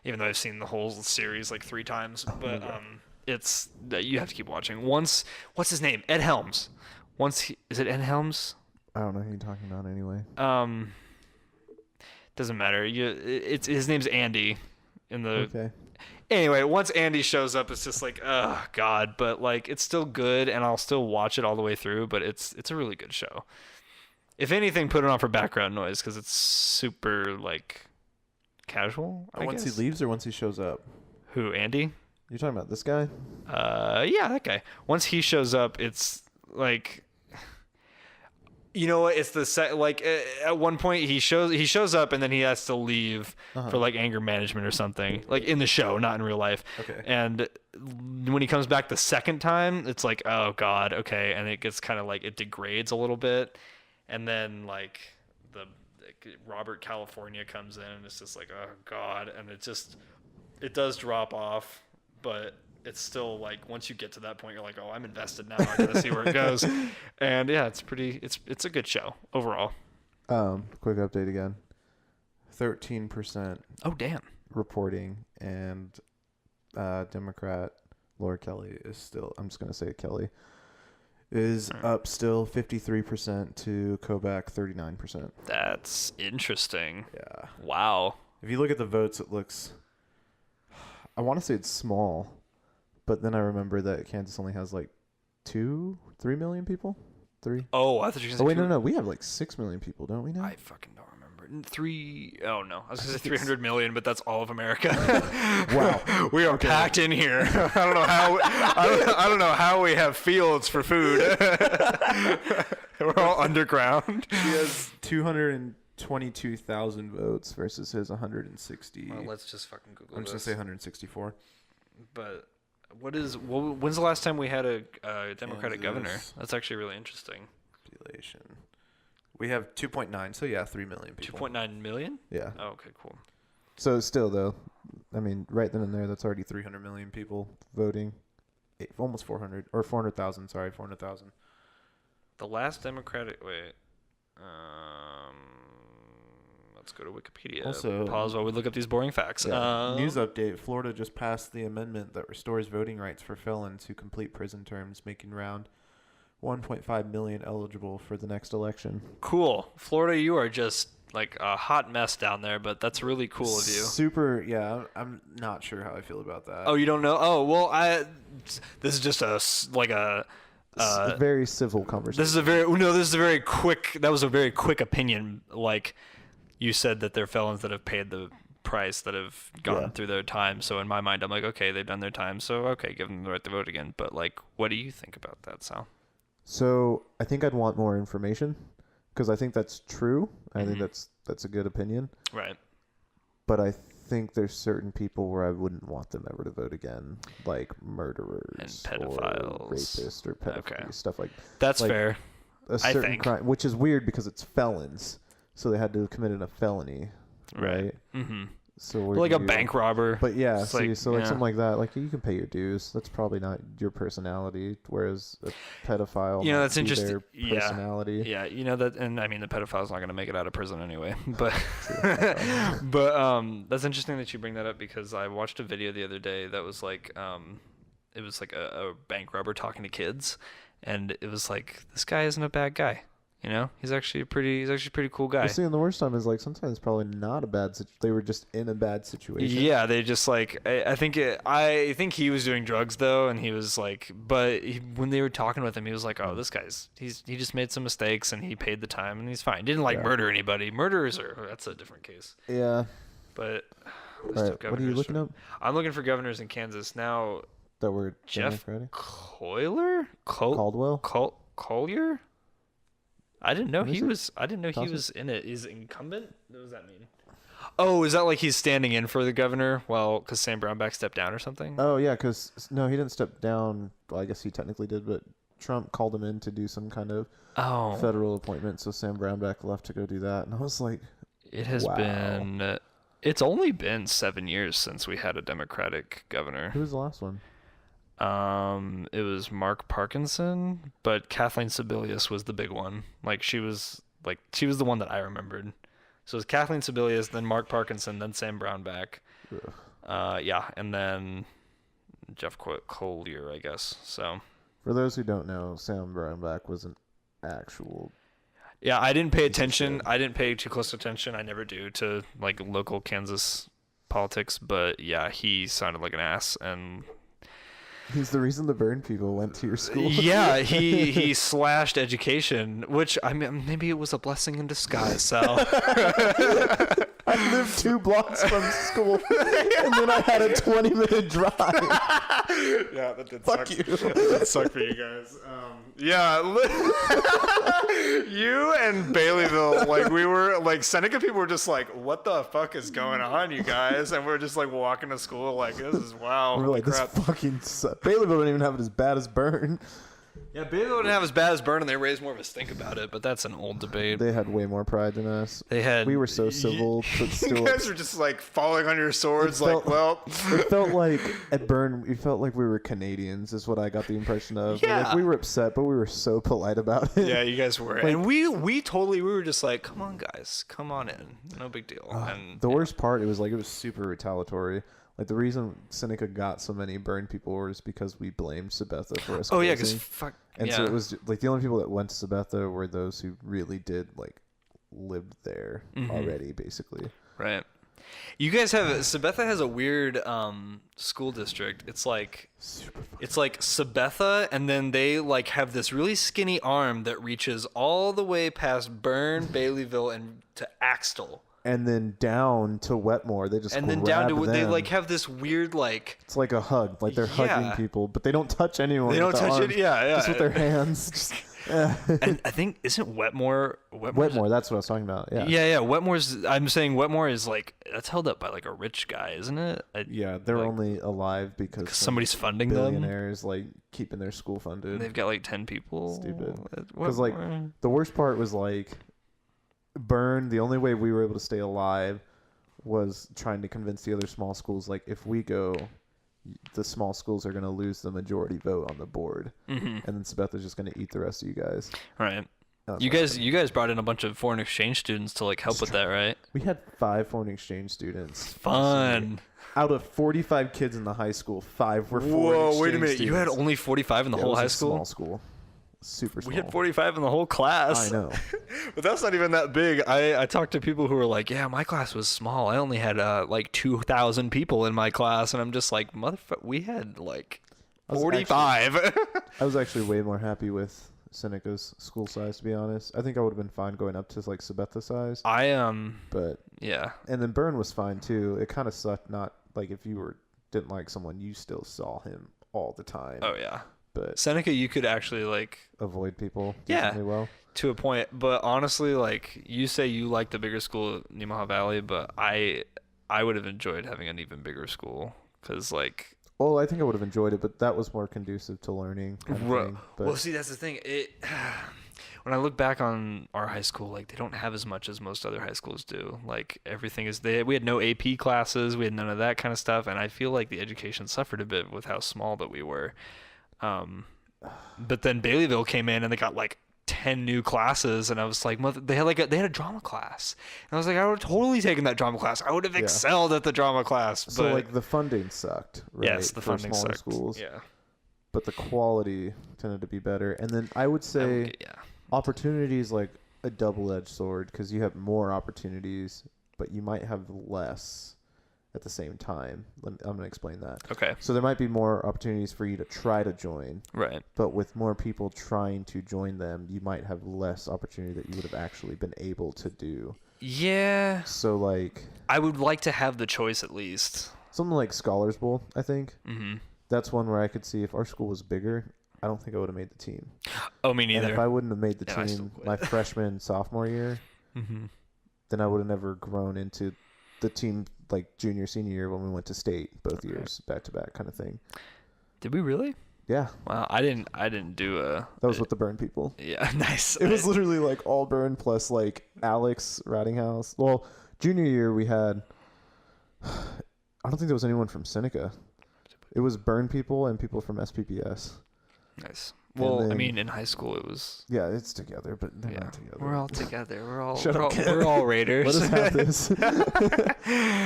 Speaker 2: Even though I've seen the whole series like 3 times, but it's you have to keep watching. Once, what's his name? Ed Helms. Is it Ed Helms?
Speaker 1: I don't know who you're talking about anyway.
Speaker 2: Doesn't matter. It's his name's Andy.
Speaker 1: Okay.
Speaker 2: Anyway, once Andy shows up, it's just like, oh god. But like, it's still good, and I'll still watch it all the way through. But it's a really good show. If anything, put it on for background noise because it's super like casual. I
Speaker 3: Once
Speaker 2: guess.
Speaker 3: he leaves or once he shows up?
Speaker 2: Who, Andy?
Speaker 1: You're talking about this guy?
Speaker 2: Yeah, that guy. Once he shows up, it's like, you know what? It's the like at one point he shows up and then he has to leave for like anger management or something, like in the show, not in real life.
Speaker 3: Okay.
Speaker 2: And when he comes back the second time, it's like, oh god, okay, and it gets kind of like it degrades a little bit, and then like Robert California comes in and it's just like, oh god, and it does drop off, but it's still like once you get to that point, you're like, oh, I'm invested now. I gotta see where it goes. And yeah, it's a good show overall.
Speaker 1: Quick update again. 13%
Speaker 2: Oh damn.
Speaker 1: reporting, and Democrat Laura Kelly is still. I'm just gonna say Kelly is up still 53% to Kobach 39%.
Speaker 2: That's interesting.
Speaker 1: Yeah.
Speaker 2: Wow.
Speaker 3: If you look at the votes, it looks...
Speaker 1: I want to say it's small, but then I remember that Kansas only has like 3 million people. 3.
Speaker 2: Oh, I thought you were
Speaker 1: Oh
Speaker 2: gonna say
Speaker 1: wait, no, we have like 6 million people, don't we now?
Speaker 2: I fucking don't remember. 3. Oh no, I was gonna say 300 million, but that's all of America.
Speaker 1: Wow.
Speaker 2: We are packed in here. I don't know how. I don't know how we have fields for food. We're all underground.
Speaker 3: He has 222,000 votes versus his 160.
Speaker 2: Well, let's just fucking Google
Speaker 3: I'm just going to say 164.
Speaker 2: But when's the last time we had a Democratic governor?
Speaker 3: Kansas.
Speaker 2: That's actually really interesting.
Speaker 3: Population. We have 2.9, so yeah, 3 million people.
Speaker 2: 2.9 million?
Speaker 1: Yeah.
Speaker 2: Oh, okay, cool.
Speaker 1: So still though, I mean, right then and there, that's already
Speaker 3: 300 million people.
Speaker 1: voting.
Speaker 3: Almost 400. Or 400,000, sorry, 400,000.
Speaker 2: The last Democratic let's go to Wikipedia.
Speaker 3: Also-
Speaker 2: Pause while we look up these boring facts.
Speaker 3: News update. Florida just passed the amendment that restores voting rights for felons who complete prison terms, making round 1.5 million eligible for the next election.
Speaker 2: Cool. Florida, you are just like a hot mess down there, but that's really cool of you.
Speaker 3: Super, yeah. I'm not sure how I feel about that.
Speaker 2: Oh, you don't know? Oh, well, this is just a
Speaker 1: Very civil conversation.
Speaker 2: this is a very quick, that was a very quick opinion. Like you said that they're felons that have paid the price, that have gone through their time. So in my mind, I'm like, okay, they've done their time. So, okay, give them the right to vote again. But like, what do you think about that, Sal?
Speaker 1: So I think I'd want more information because I think that's true. I think that's a good opinion.
Speaker 2: Right.
Speaker 1: But I think there's certain people where I wouldn't want them ever to vote again, like murderers
Speaker 2: And pedophiles.
Speaker 1: or rapists or pedophiles,
Speaker 2: Okay.
Speaker 1: stuff like
Speaker 2: That's
Speaker 1: like,
Speaker 2: fair.
Speaker 1: a certain
Speaker 2: think.
Speaker 1: crime, which is weird because it's felons, so they had to have committed a felony, right?
Speaker 2: Mm-hmm.
Speaker 1: So where
Speaker 2: Like
Speaker 1: do
Speaker 2: a
Speaker 1: you-
Speaker 2: bank robber.
Speaker 1: But yeah,
Speaker 2: It's
Speaker 1: see,
Speaker 2: like,
Speaker 1: so like
Speaker 2: yeah.
Speaker 1: something like that, like you can pay your dues. That's probably not your personality, whereas a pedophile,
Speaker 2: You know,
Speaker 1: might
Speaker 2: that's
Speaker 1: be
Speaker 2: interesting.
Speaker 1: their
Speaker 2: Yeah.
Speaker 1: personality.
Speaker 2: Yeah, you know that, and I mean the pedophile's not gonna make it out of prison anyway. But, that's interesting that you bring that up because I watched a video the other day that was like, it was like a bank robber talking to kids, and it was like this guy isn't a bad guy. You know, he's actually a pretty cool guy.
Speaker 1: Well, see, and the worst time is like sometimes it's probably not a bad they were just in a bad situation.
Speaker 2: Yeah, they just like I think he was doing drugs though, and he was like, but when they were talking with him, he was like, oh, this guy's he just made some mistakes and he paid the time and he's fine. Didn't like murder anybody. Murderers that's a different case.
Speaker 1: Yeah.
Speaker 2: But
Speaker 1: All right. What are you looking up?
Speaker 2: I'm looking for governors in Kansas now.
Speaker 1: That were
Speaker 2: Jeff
Speaker 1: Democratic?
Speaker 2: Caldwell, Collier. I didn't know
Speaker 1: What is
Speaker 2: he
Speaker 1: it?
Speaker 2: was. I didn't know he
Speaker 1: Toss it.
Speaker 2: was in it. Is incumbent? What does that mean? Oh, is that like he's standing in for the governor? Well, because Sam Brownback stepped down or something.
Speaker 1: Oh yeah, because no, he didn't step down. Well, I guess he technically did, but Trump called him in to do some kind of federal appointment. So Sam Brownback left to go do that, and I was like,
Speaker 2: It has
Speaker 1: wow.
Speaker 2: been. It's only been 7 years since we had a Democratic governor.
Speaker 1: Who was the last one?
Speaker 2: It was Mark Parkinson, but Kathleen Sebelius was the big one. Like she was the one that I remembered. So it was Kathleen Sebelius, then Mark Parkinson, then Sam Brownback. Yeah, and then Jeff Collier, I guess. So
Speaker 3: for those who don't know, Sam Brownback was an actual.
Speaker 2: Yeah, I didn't pay attention. I didn't pay too close attention. I never do to like local Kansas politics, but yeah, he sounded like an ass, and
Speaker 3: he's the reason the Burn people went to your school.
Speaker 2: Yeah, he slashed education, which I mean, maybe it was a blessing in disguise, Sal.
Speaker 3: I lived 2 blocks from school, and then I had a 20-minute drive.
Speaker 2: Yeah, that did
Speaker 3: Fuck
Speaker 2: suck.
Speaker 3: you.
Speaker 2: That did suck for you guys. Yeah, you and Baileyville, like we were, like Seneca people were just like, "What the fuck is going on, you guys?" And we're just like walking to school, like this is wow.
Speaker 3: We're like, this fucking sucks. Baileyville don't even have it as bad as Burn.
Speaker 2: Yeah, Baileyville didn't have as bad as Burn, and they raised more of a stink about it. But that's an old debate.
Speaker 3: They had way more pride than us.
Speaker 2: We
Speaker 3: were so civil, but still.
Speaker 2: You guys were just like falling on your swords, like, well.
Speaker 3: It felt like at Burn, we felt like we were Canadians, is what I got the impression of.
Speaker 2: Yeah.
Speaker 3: Like, we were upset, but we were so polite about it.
Speaker 2: Yeah, you guys were,
Speaker 3: Like,
Speaker 2: and we were just like, come on, guys, come on in, no big deal. And
Speaker 3: the worst part, it was super retaliatory. Like, the reason Seneca got so many Burn people was because we blamed Sabetha for us.
Speaker 2: Oh yeah,
Speaker 3: closing.
Speaker 2: because fuck.
Speaker 3: And
Speaker 2: yeah.
Speaker 3: so it was like the only people that went to Sabetha were those who really did like lived there already, basically.
Speaker 2: Right. You guys have Sabetha has a weird school district. It's like Sabetha, and then they like have this really skinny arm that reaches all the way past Burn, Baileyville, and to Axtell.
Speaker 3: And then down to Wetmore, they just
Speaker 2: and then down to
Speaker 3: them.
Speaker 2: they like have this weird like
Speaker 3: it's like a hug, like they're hugging people, but they don't touch anyone.
Speaker 2: They don't touch it. Yeah,
Speaker 3: just with their hands. Just,
Speaker 2: And I think isn't Wetmore?
Speaker 3: Wetmore, that's what I was talking about. Yeah.
Speaker 2: Yeah. Wetmore's. I'm saying Wetmore is like that's held up by like a rich guy, isn't it?
Speaker 3: Yeah, they're
Speaker 2: like,
Speaker 3: only alive because
Speaker 2: somebody's funding
Speaker 3: billionaires like keeping their school funded.
Speaker 2: They've got like 10 people.
Speaker 3: Stupid. Because like the worst part was like Burn. The only way we were able to stay alive was trying to convince the other small schools, like, if we go, the small schools are going to lose the majority vote on the board, and then Sabetha's just going to eat the rest of you guys.
Speaker 2: Right. You guys brought in a bunch of foreign exchange students to like help with that, right?
Speaker 3: We had 5 foreign exchange students.
Speaker 2: Fun.
Speaker 3: Out of 45 kids in the high school, 5 were foreign exchange
Speaker 2: Whoa, wait a minute!
Speaker 3: students.
Speaker 2: You had only 45 in the whole high school.
Speaker 3: Small school. Super small.
Speaker 2: We had 45 in the whole class.
Speaker 3: I know.
Speaker 2: But that's not even that big. I talked to people who were like, yeah, my class was small. I only had like 2,000 people in my class. And I'm just like, motherfucker, we had like 45.
Speaker 3: I was actually way more happy with Seneca's school size, to be honest. I think I would have been fine going up to like Sabetha size. But
Speaker 2: yeah.
Speaker 3: And then Burn was fine too. It kind of sucked. Not like if you didn't like someone, you still saw him all the time.
Speaker 2: Oh yeah.
Speaker 3: But
Speaker 2: Seneca, you could actually like
Speaker 3: avoid people.
Speaker 2: Yeah.
Speaker 3: Well.
Speaker 2: To a point, but honestly, like you say, you like the bigger school at Nemaha Valley, but I would have enjoyed having an even bigger school because like.
Speaker 3: Well, I think I would have enjoyed it, but that was more conducive to learning.
Speaker 2: Well, see, that's the thing. When I look back on our high school, like they don't have as much as most other high schools do. Like everything is we had no AP classes, we had none of that kind of stuff, and I feel like the education suffered a bit with how small that we were. But then Baileyville came in and they got like 10 new classes, and I was like, they had a drama class, and I was like, I would have totally taken that drama class. I would have excelled at the drama class. But
Speaker 3: so like the funding sucked, right?
Speaker 2: Yes, the funding sucked.
Speaker 3: Schools.
Speaker 2: Yeah,
Speaker 3: but the quality tended to be better, and then I would say opportunity is like a double-edged sword because you have more opportunities, but you might have less at the same time. I'm going to explain that.
Speaker 2: Okay.
Speaker 3: So there might be more opportunities for you to try to join.
Speaker 2: Right.
Speaker 3: But with more people trying to join them, you might have less opportunity that you would have actually been able to do.
Speaker 2: Yeah.
Speaker 3: So like...
Speaker 2: I would like to have the choice at least.
Speaker 3: Something like Scholars Bowl, I think.
Speaker 2: Mm-hmm.
Speaker 3: That's one where I could see if our school was bigger, I don't think I would have made the team.
Speaker 2: Oh, me neither.
Speaker 3: And if I wouldn't have made the team my freshman, sophomore year, then I would have never grown into the team like junior, senior year when we went to state both years back to back kind of thing.
Speaker 2: Did we really?
Speaker 3: Yeah.
Speaker 2: Wow, I didn't do a...
Speaker 3: That was with the Burn people.
Speaker 2: Yeah, nice.
Speaker 3: It was literally like all Burn plus like Alex Rattinghouse. Well, junior year we had... I don't think there was anyone from Seneca.
Speaker 1: It was burn people and people from SPPS.
Speaker 2: Nice.
Speaker 1: And
Speaker 2: Well, I
Speaker 1: then-
Speaker 2: mean, in high school it was.
Speaker 1: Yeah, it's together, but they're
Speaker 2: Yeah,
Speaker 1: not together.
Speaker 2: we're all together.
Speaker 1: Shut up, kid.
Speaker 2: We're all Raiders.
Speaker 1: Let us have this.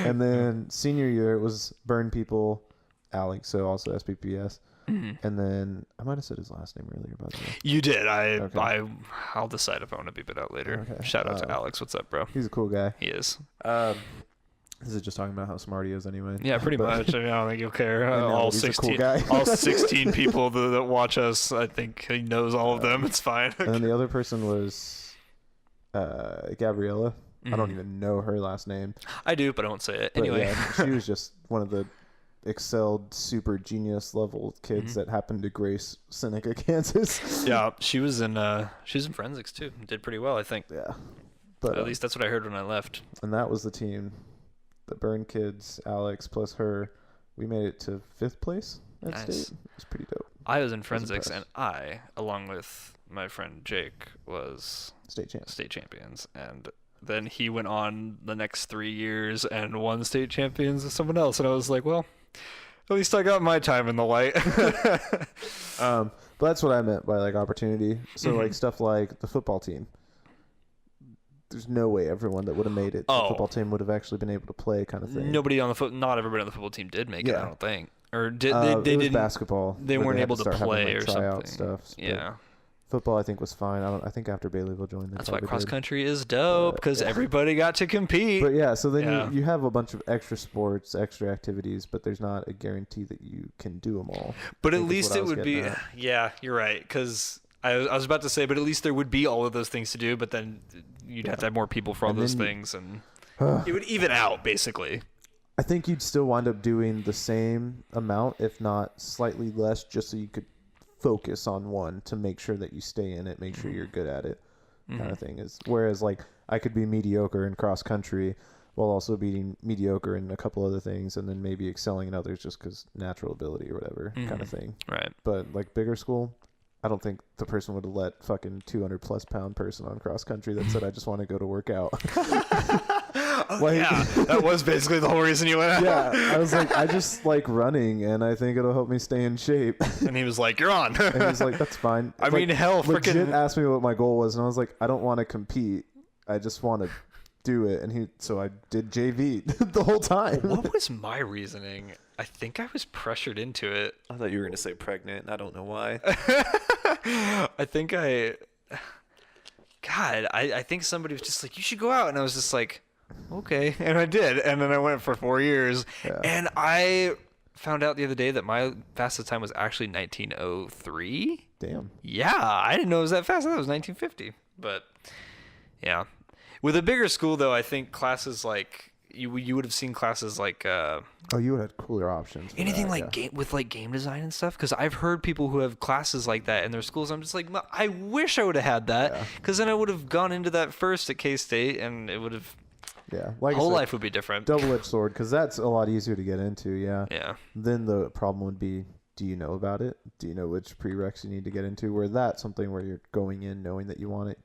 Speaker 1: And then senior year, it was burn people, Alex, so also SPPS.
Speaker 2: Mhm.
Speaker 1: And then I might have said his last name earlier, by the way.
Speaker 2: You did.
Speaker 1: Okay.
Speaker 2: I'll decide if I want to beep it out later.
Speaker 1: Okay.
Speaker 2: Shout out to Alex. What's up, bro?
Speaker 1: He's a cool guy.
Speaker 2: He is.
Speaker 1: This is just talking about how smart he is anyway.
Speaker 2: Yeah, pretty
Speaker 1: But-
Speaker 2: much. I don't think you'll care.
Speaker 1: And now
Speaker 2: All
Speaker 1: he's a
Speaker 2: 16,
Speaker 1: cool guy.
Speaker 2: all 16 people that watch us. I think he knows all of them. It's fine.
Speaker 1: And then the other person was Gabriella. I don't
Speaker 2: Mhm.
Speaker 1: even know her last name.
Speaker 2: I do, but I won't say it
Speaker 1: But
Speaker 2: anyway.
Speaker 1: yeah, she was just one of the excelled super genius level kids that happened to grace Seneca, Kansas.
Speaker 2: Yeah, she was in forensics too. Did pretty well, I think.
Speaker 1: Yeah. But
Speaker 2: At least that's what I heard when I left.
Speaker 1: and that was the team. The Burn kids, Alex plus her, we made it to 5th place at
Speaker 2: Nice.
Speaker 1: state. It was pretty dope.
Speaker 2: I was in forensics, and
Speaker 1: impressed.
Speaker 2: I, along with my friend Jake, was
Speaker 1: State champs.
Speaker 2: state champions. And then he went on the next 3 years and won state champions with someone else. And I was like, well, at least I got my time in the light.
Speaker 1: But that's what I meant by like opportunity. So
Speaker 2: Mhm.
Speaker 1: like stuff like the football team. There's no way everyone that would have made it to the
Speaker 2: Oh.
Speaker 1: football team would have actually been able to play, kind of thing.
Speaker 2: Not everybody on the football team did make it, I
Speaker 1: Yeah.
Speaker 2: don't think. Or did
Speaker 1: It
Speaker 2: they
Speaker 1: was
Speaker 2: didn't
Speaker 1: basketball.
Speaker 2: they
Speaker 1: where
Speaker 2: weren't
Speaker 1: had
Speaker 2: able to
Speaker 1: start having,
Speaker 2: play
Speaker 1: like,
Speaker 2: or
Speaker 1: tryout
Speaker 2: something.
Speaker 1: Stuff, but
Speaker 2: Yeah.
Speaker 1: Football, I think, was fine. I think after Baileyville joined, they
Speaker 2: That's why
Speaker 1: probably
Speaker 2: cross
Speaker 1: did.
Speaker 2: country is dope, because
Speaker 1: yeah.
Speaker 2: everybody got to compete.
Speaker 1: But yeah, so then
Speaker 2: Yeah.
Speaker 1: you have a bunch of extra sports, extra activities, but there's not a guarantee that you can do them all.
Speaker 2: But
Speaker 1: I
Speaker 2: at
Speaker 1: think is
Speaker 2: least
Speaker 1: what I
Speaker 2: it
Speaker 1: was
Speaker 2: would be,
Speaker 1: getting at.
Speaker 2: yeah, you're right. Because I was about to say, but at least there would be all of those things to do. But then you'd have to have more people for all
Speaker 1: And
Speaker 2: those
Speaker 1: then
Speaker 2: things, and it would even out basically.
Speaker 1: I think you'd still wind up doing the same amount, if not slightly less, just so you could focus on one to make sure that you stay in it, make sure you're good at it, kind of thing. Is whereas like I could be mediocre in cross country while also being mediocre in a couple other things, and then maybe excelling in others just because natural ability or whatever kind of thing.
Speaker 2: Right.
Speaker 1: But like bigger school, I don't think the person would have let fucking 200+ pound person on cross country that said I just want to go to work out. Like-
Speaker 2: Yeah, that was basically the whole reason you went out.
Speaker 1: Yeah, I was like, I just like running, and I think it'll help me stay in shape.
Speaker 2: And he was like, "You're on."
Speaker 1: And he's like, that's fine.
Speaker 2: I mean, hell,
Speaker 1: legit
Speaker 2: frickin'
Speaker 1: asked me what my goal was, and I was like, I don't want to compete. I just want to do it. And so I did JV the whole time.
Speaker 2: What was my reasoning? I think I was pressured into it.
Speaker 3: I thought you were going to say pregnant, and I don't know why.
Speaker 2: I think I think somebody was just like, "You should go out," and I was just like, "Okay," and I did, and then I went for 4 years,
Speaker 1: Yeah.
Speaker 2: and I found out the other day that my fastest time was actually 1903.
Speaker 1: Damn.
Speaker 2: Yeah, I didn't know it was that fast. I thought it was 1950. But yeah, with a bigger school though, I think classes like you would have seen classes like
Speaker 1: Oh, you had cooler options. for
Speaker 2: anything
Speaker 1: that,
Speaker 2: like
Speaker 1: yeah.
Speaker 2: game design and stuff, because I've heard people who have classes like that in their schools. I'm just like, I wish I would have had that,
Speaker 1: Yeah.
Speaker 2: because then I would have gone into that first at K-State, and it would have
Speaker 1: Yeah, like I
Speaker 2: whole
Speaker 1: said,
Speaker 2: life would be different.
Speaker 1: double-edged sword, because that's a lot easier to get into. Yeah.
Speaker 2: Yeah.
Speaker 1: Then the problem would be, do you know about it? Do you know which prereqs you need to get into? Where that's something where you're going in knowing that you want it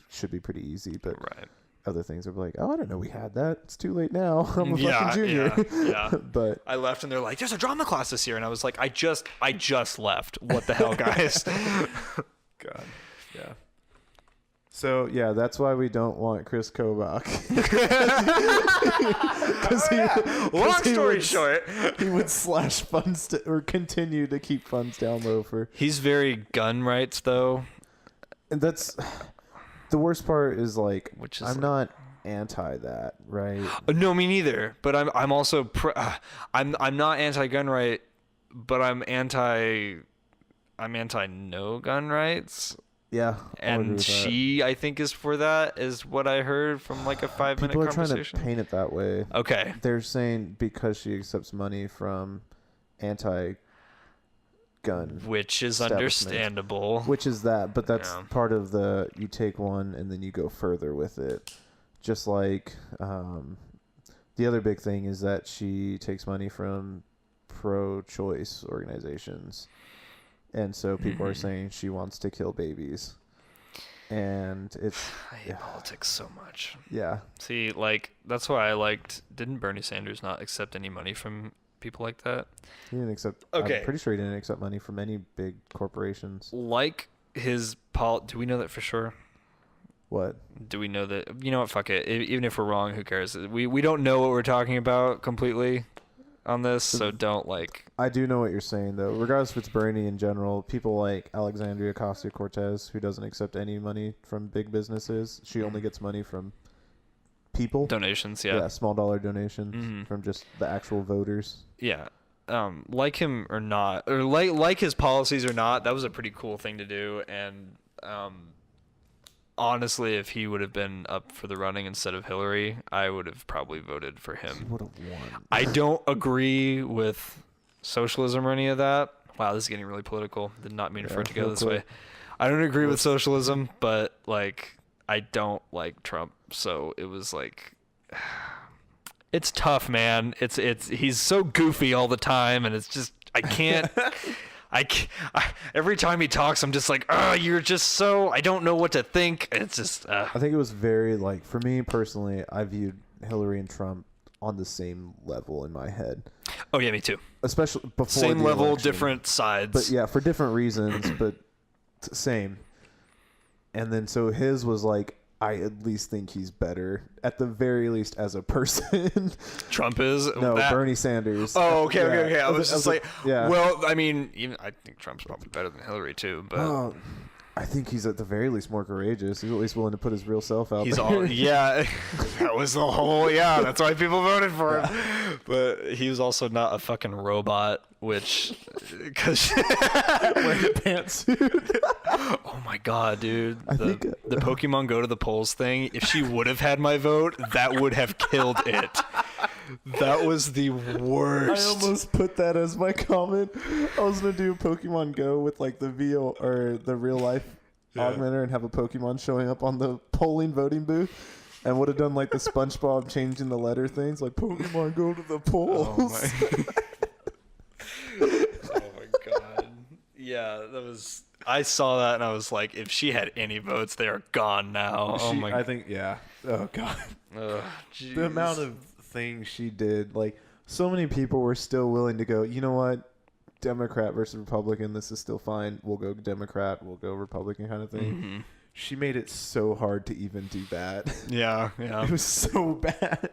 Speaker 1: should be pretty easy, but
Speaker 2: Right.
Speaker 1: other things are like, oh, I didn't know we had that. It's too late now. I'm a
Speaker 2: Yeah,
Speaker 1: fucking junior.
Speaker 2: yeah.
Speaker 1: But
Speaker 2: I left, and they're like, "There's a drama class this year," and I was like, I just left. What the hell, guys?"
Speaker 3: God. Yeah.
Speaker 1: so yeah, that's why we don't want Chris Kovach.
Speaker 2: Long story short,
Speaker 1: he would slash funds or continue to keep funds down low for.
Speaker 2: he's very gun rights though,
Speaker 1: And that's the worst part is like,
Speaker 2: which is
Speaker 1: I'm not anti that, right?
Speaker 2: No, me neither. But I'm also I'm not anti-gun right, but I'm anti no gun rights.
Speaker 1: Yeah. I'll agree
Speaker 2: And
Speaker 1: with that.
Speaker 2: she, I think, is for that, is what I heard from like a 5-minute
Speaker 1: People are trying
Speaker 2: conversation.
Speaker 1: to paint it that way.
Speaker 2: Okay.
Speaker 1: They're saying because she accepts money from anti-gun,
Speaker 2: Which is
Speaker 1: establishment.
Speaker 2: understandable.
Speaker 1: which is that, but that's
Speaker 2: Yeah.
Speaker 1: part of the you take one and then you go further with it. Just like the other big thing is that she takes money from pro-choice organizations. And so people are saying she wants to kill babies. And it's,
Speaker 2: I hate politics so much.
Speaker 1: yeah.
Speaker 2: See, like, that's why I liked, didn't Bernie Sanders not accept any money from people like that.
Speaker 1: He didn't accept.
Speaker 2: Okay.
Speaker 1: I'm pretty sure he didn't accept money from any big corporations.
Speaker 2: Like his do we know that for sure?
Speaker 1: What?
Speaker 2: Do we know that? You know what? Fuck it. Even if we're wrong, who cares? We don't know what we're talking about completely on this, so don't like.
Speaker 1: I do know what you're saying though. Regardless if it's Bernie in general, people like Alexandria Ocasio-Cortez, who doesn't accept any money from big businesses. She only gets money from people.
Speaker 2: Donations, yeah.
Speaker 1: Yeah, small dollar donations from just the actual voters.
Speaker 2: Yeah. Like him or not, or like his policies or not, that was a pretty cool thing to do. And honestly, if he would have been up for the running instead of Hillary, I would have probably voted for
Speaker 1: He
Speaker 2: him.
Speaker 1: would have won.
Speaker 2: I don't agree with socialism or any of that. Wow, this is getting really political. Did not mean for it to go this way. I don't agree with socialism, but like I don't like Trump, so it was like it's tough, man. It's he's so goofy all the time, and it's just I can't. Every time he talks, I'm just like, oh, you're just so I don't know what to think. It's just.
Speaker 1: I think it was very like for me personally, I viewed Hillary and Trump on the same level in my head.
Speaker 2: Oh yeah, me too.
Speaker 1: Especially before
Speaker 2: same
Speaker 1: the
Speaker 2: level,
Speaker 1: election.
Speaker 2: different sides.
Speaker 1: But yeah, for different reasons, but same. And then so his was like, I at least think he's better, at the very least as a person.
Speaker 2: Trump is?
Speaker 1: No, Bernie Sanders.
Speaker 2: Oh, okay,
Speaker 1: Yeah.
Speaker 2: okay. I was just like,
Speaker 1: yeah.
Speaker 2: Well, I mean, even I think Trump's probably better than Hillary too, but
Speaker 1: I think he's at the very least more courageous. He's at least willing to put his real self out
Speaker 2: he's
Speaker 1: there.
Speaker 2: all yeah. That was the whole that's why people voted for him. But he was also not a fucking robot, which because
Speaker 1: wearing a pantsuit.
Speaker 2: oh my god, dude,
Speaker 1: I think
Speaker 2: the Pokemon Go to the polls thing. If she would have had my vote, that would have killed it. That was the worst.
Speaker 1: I almost put that as my comment. I was gonna do Pokemon Go with like the VO or the real life augmenter and have a Pokemon showing up on the polling voting booth, and would have done like the SpongeBob changing the letter things, like Pokemon Go to the polls.
Speaker 2: Oh my god. Yeah, that was. I saw that and I was like, if she had any votes, they are gone now.
Speaker 3: I think oh god. The amount of things she did, like
Speaker 1: So many people were still willing to go, you know what, Democrat versus Republican, this is still fine. We'll go Democrat, we'll go Republican kind of thing.
Speaker 2: Mm-hmm.
Speaker 1: She made it so hard to even do that.
Speaker 2: Yeah.
Speaker 1: It was so bad.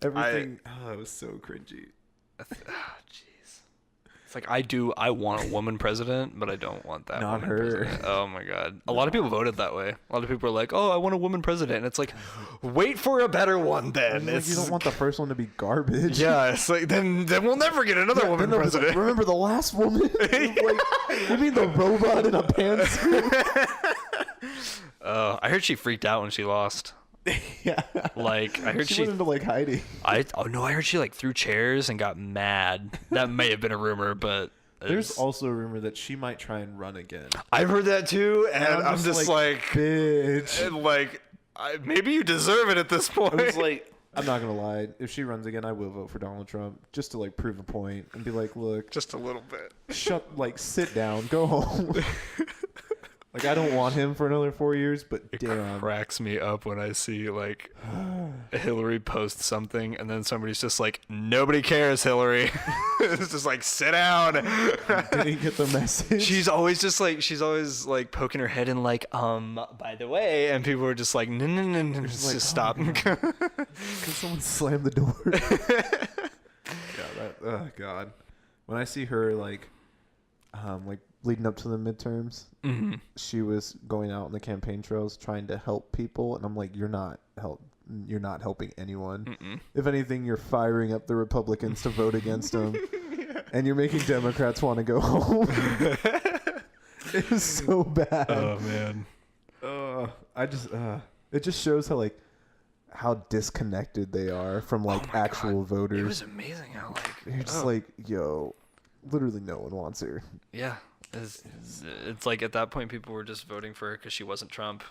Speaker 1: Everything, it was so cringy.
Speaker 2: Jeez. It's like I want a woman president, but I don't want that.
Speaker 1: Not
Speaker 2: woman
Speaker 1: her.
Speaker 2: President. Oh my god. A lot of people voted that way. A lot of people are like, "Oh, I want a woman president." And it's like, wait for a better one then.
Speaker 1: Like, you don't want the first one to be garbage.
Speaker 2: Yeah, it's like then we'll never get another woman president.
Speaker 1: Remember the last woman? Like, you mean the robot in a pantsuit?
Speaker 2: I heard she freaked out when she lost.
Speaker 1: Yeah.
Speaker 2: Like I heard
Speaker 1: she went into like hiding.
Speaker 2: I heard she like threw chairs and got mad. That may have been a rumor, but
Speaker 3: there's also a rumor that she might try and run again.
Speaker 2: I've heard that too, and I'm just like
Speaker 1: bitch.
Speaker 2: And like maybe you deserve it at this point.
Speaker 3: I was like,
Speaker 1: I'm not gonna lie. If she runs again, I will vote for Donald Trump just to like prove a point and be like, look,
Speaker 2: just a little bit.
Speaker 1: Sit down, go home. Like, I don't want him for another 4 years, but
Speaker 2: It
Speaker 1: damn.
Speaker 2: cracks me up when I see like Hillary post something and then somebody's just like, nobody cares, Hillary. It's just like, sit down.
Speaker 1: Didn't get the message.
Speaker 2: She's always poking her head in like, by the way, and people are just like, no, just stop.
Speaker 1: Can someone slam the door?
Speaker 3: oh god. When I see her like
Speaker 1: leading up to the midterms, she was going out on the campaign trails trying to help people, and I'm like, you're not helping anyone. If anything, you're firing up the Republicans to vote against them, and you're making Democrats want to go home. It was so bad.
Speaker 2: Oh man.
Speaker 1: It just shows how disconnected they are from actual voters.
Speaker 2: It was amazing how
Speaker 1: you're just like, yo, literally no one wants her.
Speaker 2: Yeah. It's like at that point people were just voting for her because she wasn't Trump.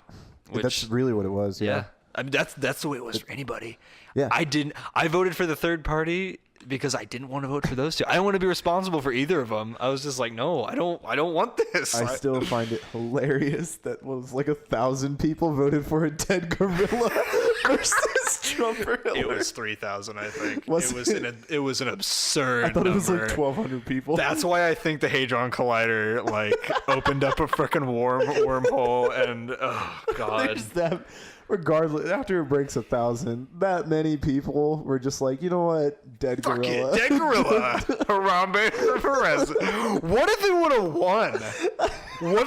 Speaker 1: That's really what it was. Yeah.
Speaker 2: I mean that's the way it was for anybody.
Speaker 1: Yeah.
Speaker 2: I voted for the third party because I didn't want to vote for those two. I don't want to be responsible for either of them. I was just like, no, I don't want this.
Speaker 1: I still find it hilarious that was like 1,000 people voted for a dead gorilla.
Speaker 3: versus Trump or Hillary.
Speaker 2: It was 3,000, I think.
Speaker 3: Was
Speaker 2: it was an absurd
Speaker 3: I thought
Speaker 2: number.
Speaker 3: it was like 1,200 people.
Speaker 2: That's why I think the Hadron Collider opened up a freaking wormhole, and oh god.
Speaker 3: There's that. Regardless, after it breaks 1,000, that many people were just like, you know what, dead
Speaker 2: Fuck
Speaker 3: gorilla.
Speaker 2: it, dead gorilla. Harambe for president. What if it would have won? What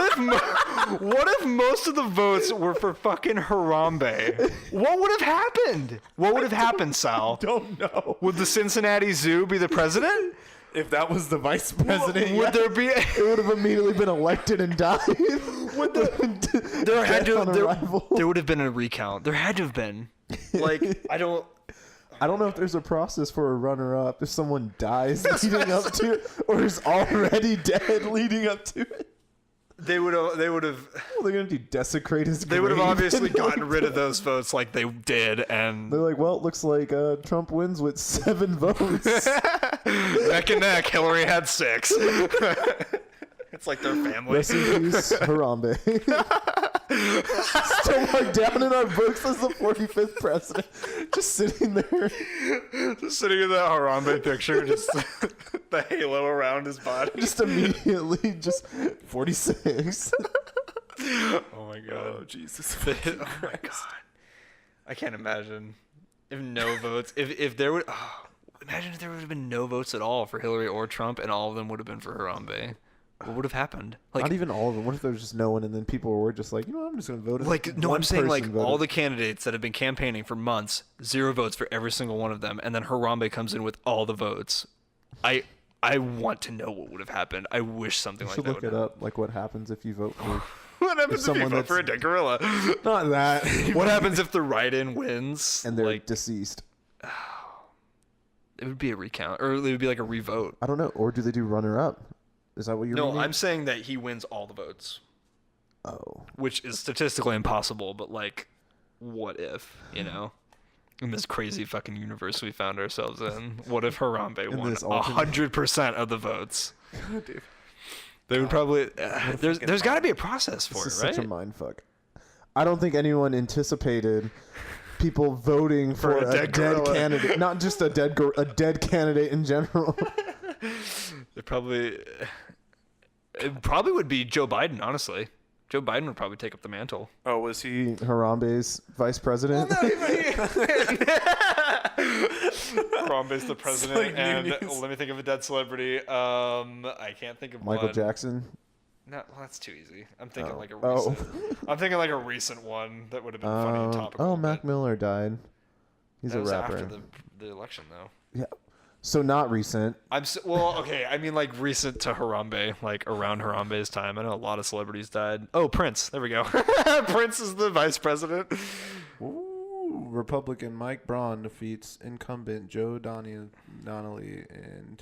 Speaker 2: if most of the votes were for fucking Harambe? What would have happened? What would have happened, Sal?
Speaker 3: Don't know.
Speaker 2: Would the Cincinnati Zoo be the president?
Speaker 3: If that was the vice president,
Speaker 2: Would there be?
Speaker 3: it would have immediately been elected and died.
Speaker 2: There would have been a recount. There had to have been. I don't
Speaker 3: know if there's a process for a runner-up if someone dies leading up to it or is already dead leading up to it.
Speaker 2: They would have.
Speaker 3: Well, they're gonna do desecrate his.
Speaker 2: They would have
Speaker 3: grave
Speaker 2: obviously
Speaker 3: and,
Speaker 2: gotten rid of those votes like they did, and
Speaker 3: they're like, well, it looks like Trump wins with 7 votes.
Speaker 2: neck and neck. Hillary had 6. It's like their family.
Speaker 3: Rest in peace, Harambe. Still marked down in our books as the 45th president. Just sitting there.
Speaker 2: Just sitting in that Harambe picture, just the halo around his body.
Speaker 3: Just immediately, just 46.
Speaker 2: Oh my god.
Speaker 3: Oh, Jesus.
Speaker 2: Oh my god. I can't imagine if no votes. If there would. Oh, imagine if there would have been no votes at all for Hillary or Trump, and all of them would have been for Harambe. What would have happened?
Speaker 3: Not even all of them. What if there was just no one, and then people were just like, you know, I'm just going to vote.
Speaker 2: No, I'm saying
Speaker 3: voted.
Speaker 2: all the candidates that have been campaigning for months, 0 votes for every single one of them, and then Harambe comes in with all the votes. I want to know what would have happened. I wish something like that would
Speaker 3: look it up, like what happens if you vote for.
Speaker 2: What happens if you vote for a dead gorilla?
Speaker 3: Not that.
Speaker 2: What happens if the write-in wins
Speaker 3: and they're deceased?
Speaker 2: It would be a recount, or it would be like a revote.
Speaker 3: I don't know. Or do they do runner-up? Is that what you're meaning?
Speaker 2: No, I'm saying that he wins all the votes.
Speaker 3: Oh.
Speaker 2: Which is statistically impossible, but what if, in this crazy fucking universe we found ourselves in? What if Harambe won 100% of the votes?
Speaker 3: God, dude.
Speaker 2: They would probably. There's got to be a process for
Speaker 3: this
Speaker 2: it, right?
Speaker 3: Is such a mind fuck. I don't think anyone anticipated people voting for a dead candidate, not just a dead candidate in general.
Speaker 2: It probably would be Joe Biden, honestly. Joe Biden would probably take up the mantle.
Speaker 3: Oh, was he Harambe's vice president?
Speaker 2: Well, Harambe's the president, and let me think of a dead celebrity. I can't think of
Speaker 3: Michael
Speaker 2: one.
Speaker 3: Jackson.
Speaker 2: No, well, that's too easy. I'm thinking like a recent. I'm thinking like a recent one that would have been funny and topical.
Speaker 3: Oh, Mac Miller died. He's a rapper.
Speaker 2: After the election, though.
Speaker 3: Yeah. So not recent.
Speaker 2: Okay. I mean, like recent to Harambe, like around Harambe's time. I know a lot of celebrities died. Oh, Prince. There we go. Prince is the vice president.
Speaker 3: Ooh, Republican Mike Braun defeats incumbent Joe Donnelly in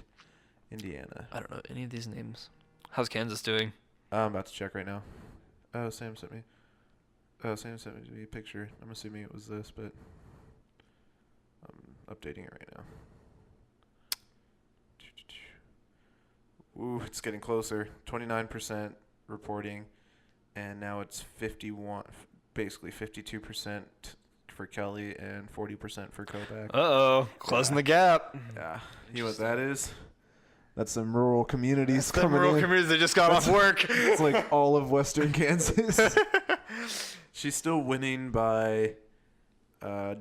Speaker 3: Indiana.
Speaker 2: I don't know any of these names. How's Kansas doing?
Speaker 3: I'm about to check right now. Oh, Sam sent me a picture. I'm assuming it was this, but I'm updating it right now. Ooh, it's getting closer. 29% reporting, and now it's 52% for Kelly and 40% for Kobach.
Speaker 2: Closing the gap.
Speaker 3: Yeah, you know what that is? That's some rural communities
Speaker 2: coming in. Rural communities that just got off work.
Speaker 3: It's like all of Western Kansas. She's still winning by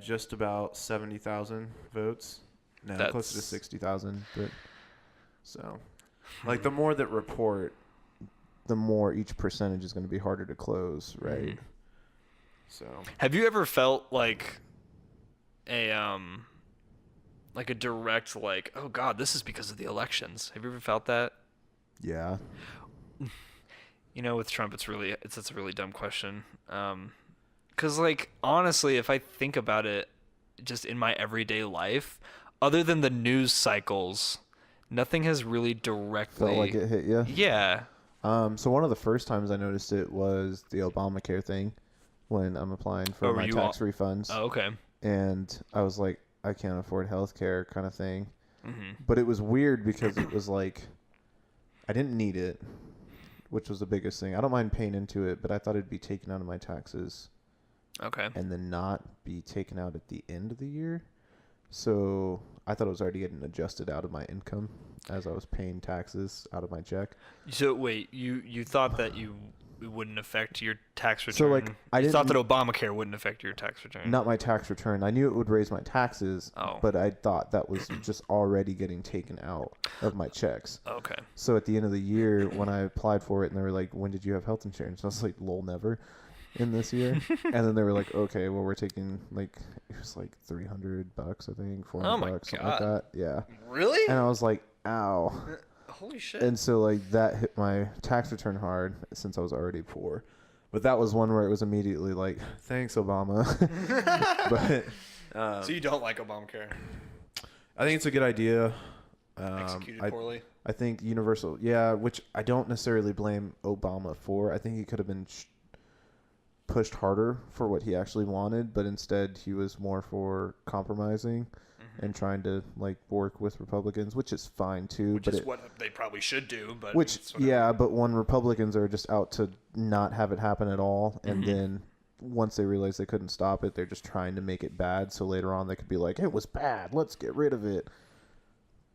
Speaker 3: just about 70,000 votes. No, closer to 60,000. But so, like, the more that report, the more each percentage is going to be harder to close, right? Mm-hmm. So,
Speaker 2: have you ever felt like a direct, like, oh God, this is because of the elections? Have you ever felt that?
Speaker 3: Yeah.
Speaker 2: With Trump, it's a really dumb question. 'Cause, like, honestly, if I think about it, just in my everyday life, other than the news cycles, nothing has really directly
Speaker 3: felt like it hit you.
Speaker 2: Yeah.
Speaker 3: So one of the first times I noticed it was the Obamacare thing when I'm applying for my tax refunds.
Speaker 2: Oh, okay.
Speaker 3: And I was like, I can't afford healthcare kind of thing.
Speaker 2: Mm-hmm.
Speaker 3: But it was weird because it was like, I didn't need it, which was the biggest thing. I don't mind paying into it, but I thought it'd be taken out of my taxes.
Speaker 2: Okay.
Speaker 1: and then not be taken out at the end of the year. So I thought it was already getting adjusted out of my income as I was paying taxes out of my check.
Speaker 2: So wait, you thought that it wouldn't affect your tax return?
Speaker 1: So like
Speaker 2: you thought that Obamacare wouldn't affect your tax return?
Speaker 1: not my tax return. I knew it would raise my taxes, but I thought that was just already getting taken out of my checks.
Speaker 2: Okay.
Speaker 1: So at the end of the year, when I applied for it, and they were like, "When did you have health insurance?" I was like, "Lol, never." In this year, and then they were like, "Okay, well, we're taking like it was like $300, I think, $400, something like that." Yeah.
Speaker 2: Really?
Speaker 1: And I was like, "Ow."
Speaker 2: Holy shit.
Speaker 1: And so like that hit my tax return hard since I was already poor. But that was one where it was immediately like, thanks, Obama. But
Speaker 2: so you don't like Obamacare?
Speaker 3: I think it's a good idea.
Speaker 2: Executed poorly?
Speaker 1: I think universal, yeah, which I don't necessarily blame Obama for. I think he could have been pushed harder for what he actually wanted, but instead he was more for compromising and trying to like work with Republicans, which is fine too.
Speaker 2: Which is what they probably should do. But
Speaker 1: but when Republicans are just out to not have it happen at all, and then once they realize they couldn't stop it, they're just trying to make it bad. So later on they could be like, "It was bad. Let's get rid of it."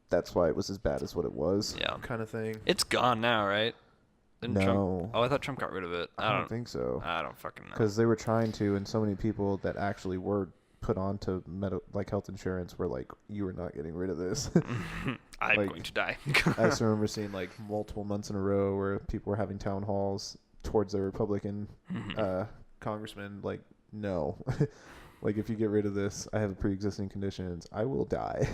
Speaker 1: That's why it was as bad as what it was.
Speaker 2: Yeah.
Speaker 3: Kind of thing.
Speaker 2: It's gone now, right? Didn't
Speaker 1: No.
Speaker 2: Trump, I thought Trump got rid of it.
Speaker 1: I don't think so.
Speaker 2: I don't fucking know.
Speaker 1: Because they were trying to, and so many people that actually were put onto like health insurance were like, "You are not getting rid of this."
Speaker 2: I'm
Speaker 1: like,
Speaker 2: going to die.
Speaker 1: I just remember seeing like multiple months in a row where people were having town halls towards their Republican congressman, like, "No, like if you get rid of this, I have pre-existing conditions. I will die."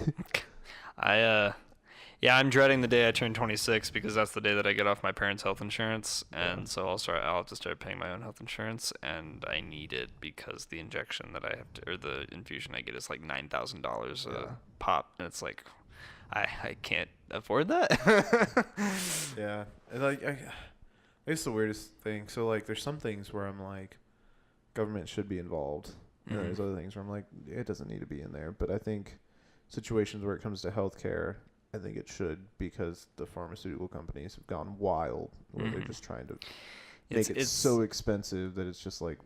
Speaker 2: I'm dreading the day I turn 26 because that's the day that I get off my parents' health insurance, and so I'll have to start paying my own health insurance, and I need it because the injection that I have to, or the infusion I get is like $9,000 a pop, and it's like, I can't afford that.
Speaker 3: Yeah, and it's the weirdest thing. So like, there's some things where I'm like, government should be involved, and there's other things where I'm like, it doesn't need to be in there. But I think situations where it comes to healthcare, I think it should, because the pharmaceutical companies have gone wild where they're just trying to make it so expensive that it's just like,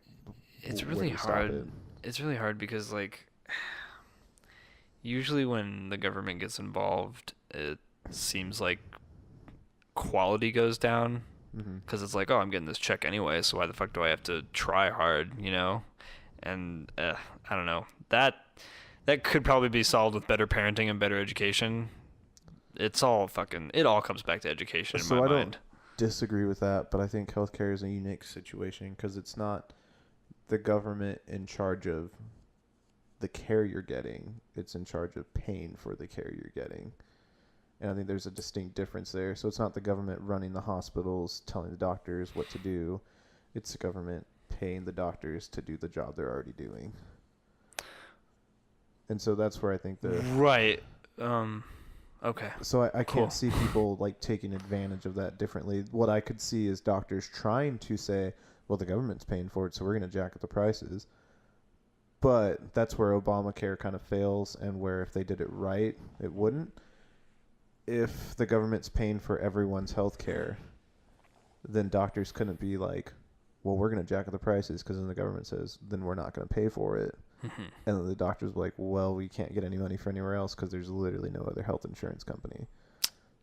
Speaker 2: it's really hard. It's really hard because like usually when the government gets involved, it seems like quality goes down because it's like, oh, I'm getting this check anyway, so why the fuck do I have to try hard, you know? And I don't know. That could probably be solved with better parenting and better education. It all comes back to education in my mind. I don't
Speaker 1: disagree with that, but I think healthcare is a unique situation because it's not the government in charge of the care you're getting. It's in charge of paying for the care you're getting. And I think there's a distinct difference there. So it's not the government running the hospitals, telling the doctors what to do. It's the government paying the doctors to do the job they're already doing. And so that's where I think
Speaker 2: Right. Okay.
Speaker 1: So I can't see people like taking advantage of that differently. What I could see is doctors trying to say, well, the government's paying for it, so we're going to jack up the prices. But that's where Obamacare kind of fails, and where if they did it right, it wouldn't. If the government's paying for everyone's health care, then doctors couldn't be like, well, we're going to jack up the prices, because then the government says, then we're not going to pay for it. And then the doctors were like, well, we can't get any money for anywhere else because there's literally no other health insurance company.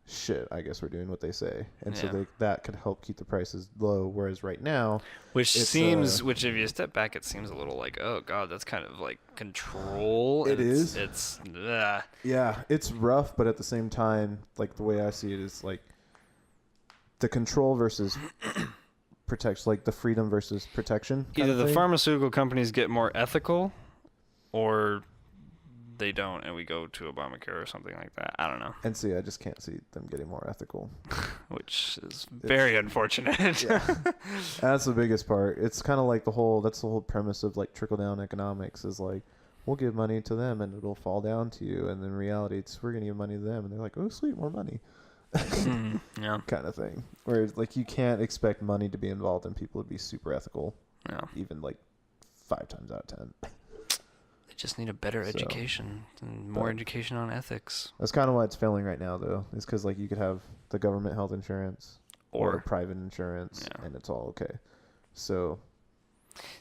Speaker 1: Shit, I guess we're doing what they say. And so that could help keep the prices low, whereas right now...
Speaker 2: Which if you step back, it seems a little like, oh, God, that's kind of like control.
Speaker 1: It is. Yeah, it's rough, but at the same time, like the way I see it is like the control versus... protection, like the freedom versus protection.
Speaker 2: Either the pharmaceutical companies get more ethical, or they don't, and we go to Obamacare or something like that. I don't know.
Speaker 1: And see, I just can't see them getting more ethical,
Speaker 2: which is very unfortunate.
Speaker 1: Yeah. That's the biggest part. It's kind of like that's the whole premise of like trickle down economics is like, we'll give money to them and it'll fall down to you, and in reality, it's we're gonna give money to them, and they're like, oh sweet, more money.
Speaker 2: Yeah.
Speaker 1: Kind of thing. Where like you can't expect money to be involved and people to be super ethical.
Speaker 2: Yeah.
Speaker 1: Even like 5 times out of 10.
Speaker 2: They just need a better education and more education on ethics.
Speaker 1: That's kind of why it's failing right now, though. Is because like you could have the government health insurance or private insurance, and it's all okay. So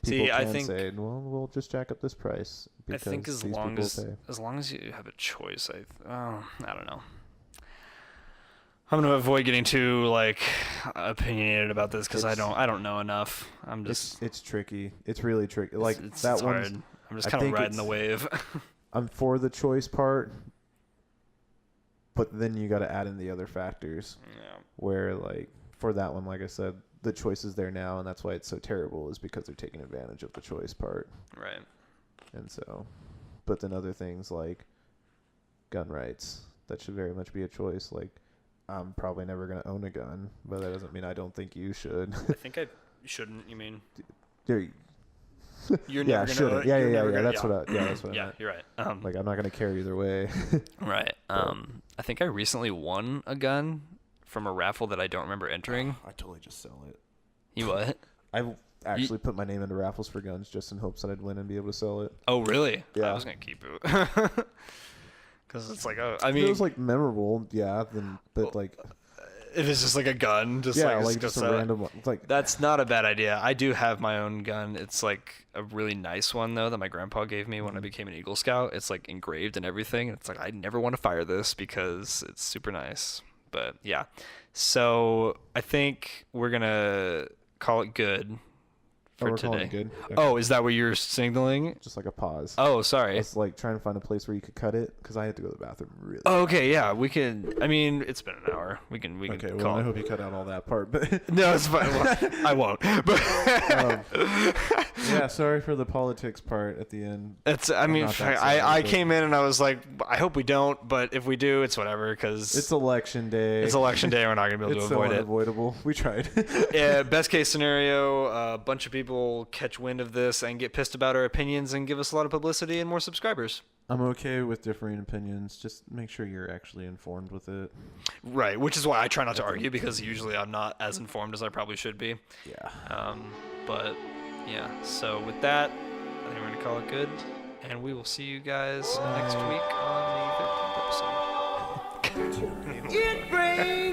Speaker 1: People
Speaker 2: See, I
Speaker 1: can
Speaker 2: think
Speaker 1: say, well, we'll just jack up this price
Speaker 2: I
Speaker 1: because
Speaker 2: think as
Speaker 1: these
Speaker 2: long
Speaker 1: people
Speaker 2: as
Speaker 1: pay.
Speaker 2: you have a choice, I don't know. I'm gonna avoid getting too like opinionated about this because I don't know enough. I'm just
Speaker 1: It's tricky. It's really tricky. Like that
Speaker 2: it's
Speaker 1: one's.
Speaker 2: hard. I'm just
Speaker 1: I
Speaker 2: kind of
Speaker 1: think
Speaker 2: riding the
Speaker 1: it's-
Speaker 2: wave.
Speaker 1: I'm for the choice part, but then you got to add in the other factors.
Speaker 2: Yeah.
Speaker 1: Where like for that one, like I said, the choice is there now, and that's why it's so terrible. Is because they're taking advantage of the choice part.
Speaker 2: Right.
Speaker 1: And so, but then other things like gun rights, that should very much be a choice. Like, I'm probably never going to own a gun, but that doesn't mean I don't think you should.
Speaker 2: I think I shouldn't. You mean
Speaker 1: There,
Speaker 2: you're
Speaker 1: yeah,
Speaker 2: never gonna?
Speaker 1: shouldn't. Yeah,
Speaker 2: you're
Speaker 1: yeah,
Speaker 2: never
Speaker 1: yeah.
Speaker 2: gonna-
Speaker 1: That's what I. Yeah, that's what I
Speaker 2: Yeah,
Speaker 1: meant.
Speaker 2: you're right.
Speaker 1: Like, I'm not going to care either way.
Speaker 2: Right. I think I recently won a gun from a raffle that I don't remember entering.
Speaker 3: I totally just sell it.
Speaker 2: You what?
Speaker 1: I actually put my name into raffles for guns just in hopes that I'd win and be able to sell it.
Speaker 2: Oh, really?
Speaker 1: Yeah.
Speaker 2: I was gonna keep it. Because it's like, I mean,
Speaker 1: it was like memorable, yeah. But like,
Speaker 2: if it's just like a gun, just
Speaker 1: yeah,
Speaker 2: like,
Speaker 1: like just a random one. It's like
Speaker 2: That's not a bad idea. I do have my own gun. It's like a really nice one though that my grandpa gave me when I became an Eagle Scout. It's like engraved and everything. It's like I never want to fire this because it's super nice. But yeah. So I think we're gonna call it good for
Speaker 1: we're
Speaker 2: today.
Speaker 1: calling it good. Okay.
Speaker 2: Oh, is that what you're signaling?
Speaker 1: Just like a pause.
Speaker 2: Oh, sorry.
Speaker 1: It's like trying to find a place where you could cut it because I had to go to the bathroom really.
Speaker 2: Oh, okay, yeah, we can. I mean, it's been an hour. We can
Speaker 1: Okay,
Speaker 2: call
Speaker 1: well, I
Speaker 2: it.
Speaker 1: hope you cut out all that part, but
Speaker 2: No, it's fine. Well, I won't. But
Speaker 1: yeah, sorry for the politics part at the end.
Speaker 2: it's. I mean,
Speaker 1: not that sorry,
Speaker 2: I
Speaker 1: but-
Speaker 2: came in and I was like, I hope we don't. But if we do, it's whatever because
Speaker 1: It's election day.
Speaker 2: it's election day. We're not gonna be able
Speaker 1: It's
Speaker 2: to
Speaker 1: so
Speaker 2: avoid it.
Speaker 1: unavoidable. We tried.
Speaker 2: Yeah, best case scenario, a bunch of people catch wind of this and get pissed about our opinions and give us a lot of publicity and more subscribers.
Speaker 1: I'm okay with differing opinions. Just make sure you're actually informed with it.
Speaker 2: Right, which is why I try not to argue because usually I'm not as informed as I probably should be.
Speaker 1: Yeah.
Speaker 2: But yeah, so with that, I think we're gonna call it good, and we will see you guys next week on the 13th episode.
Speaker 4: It rains.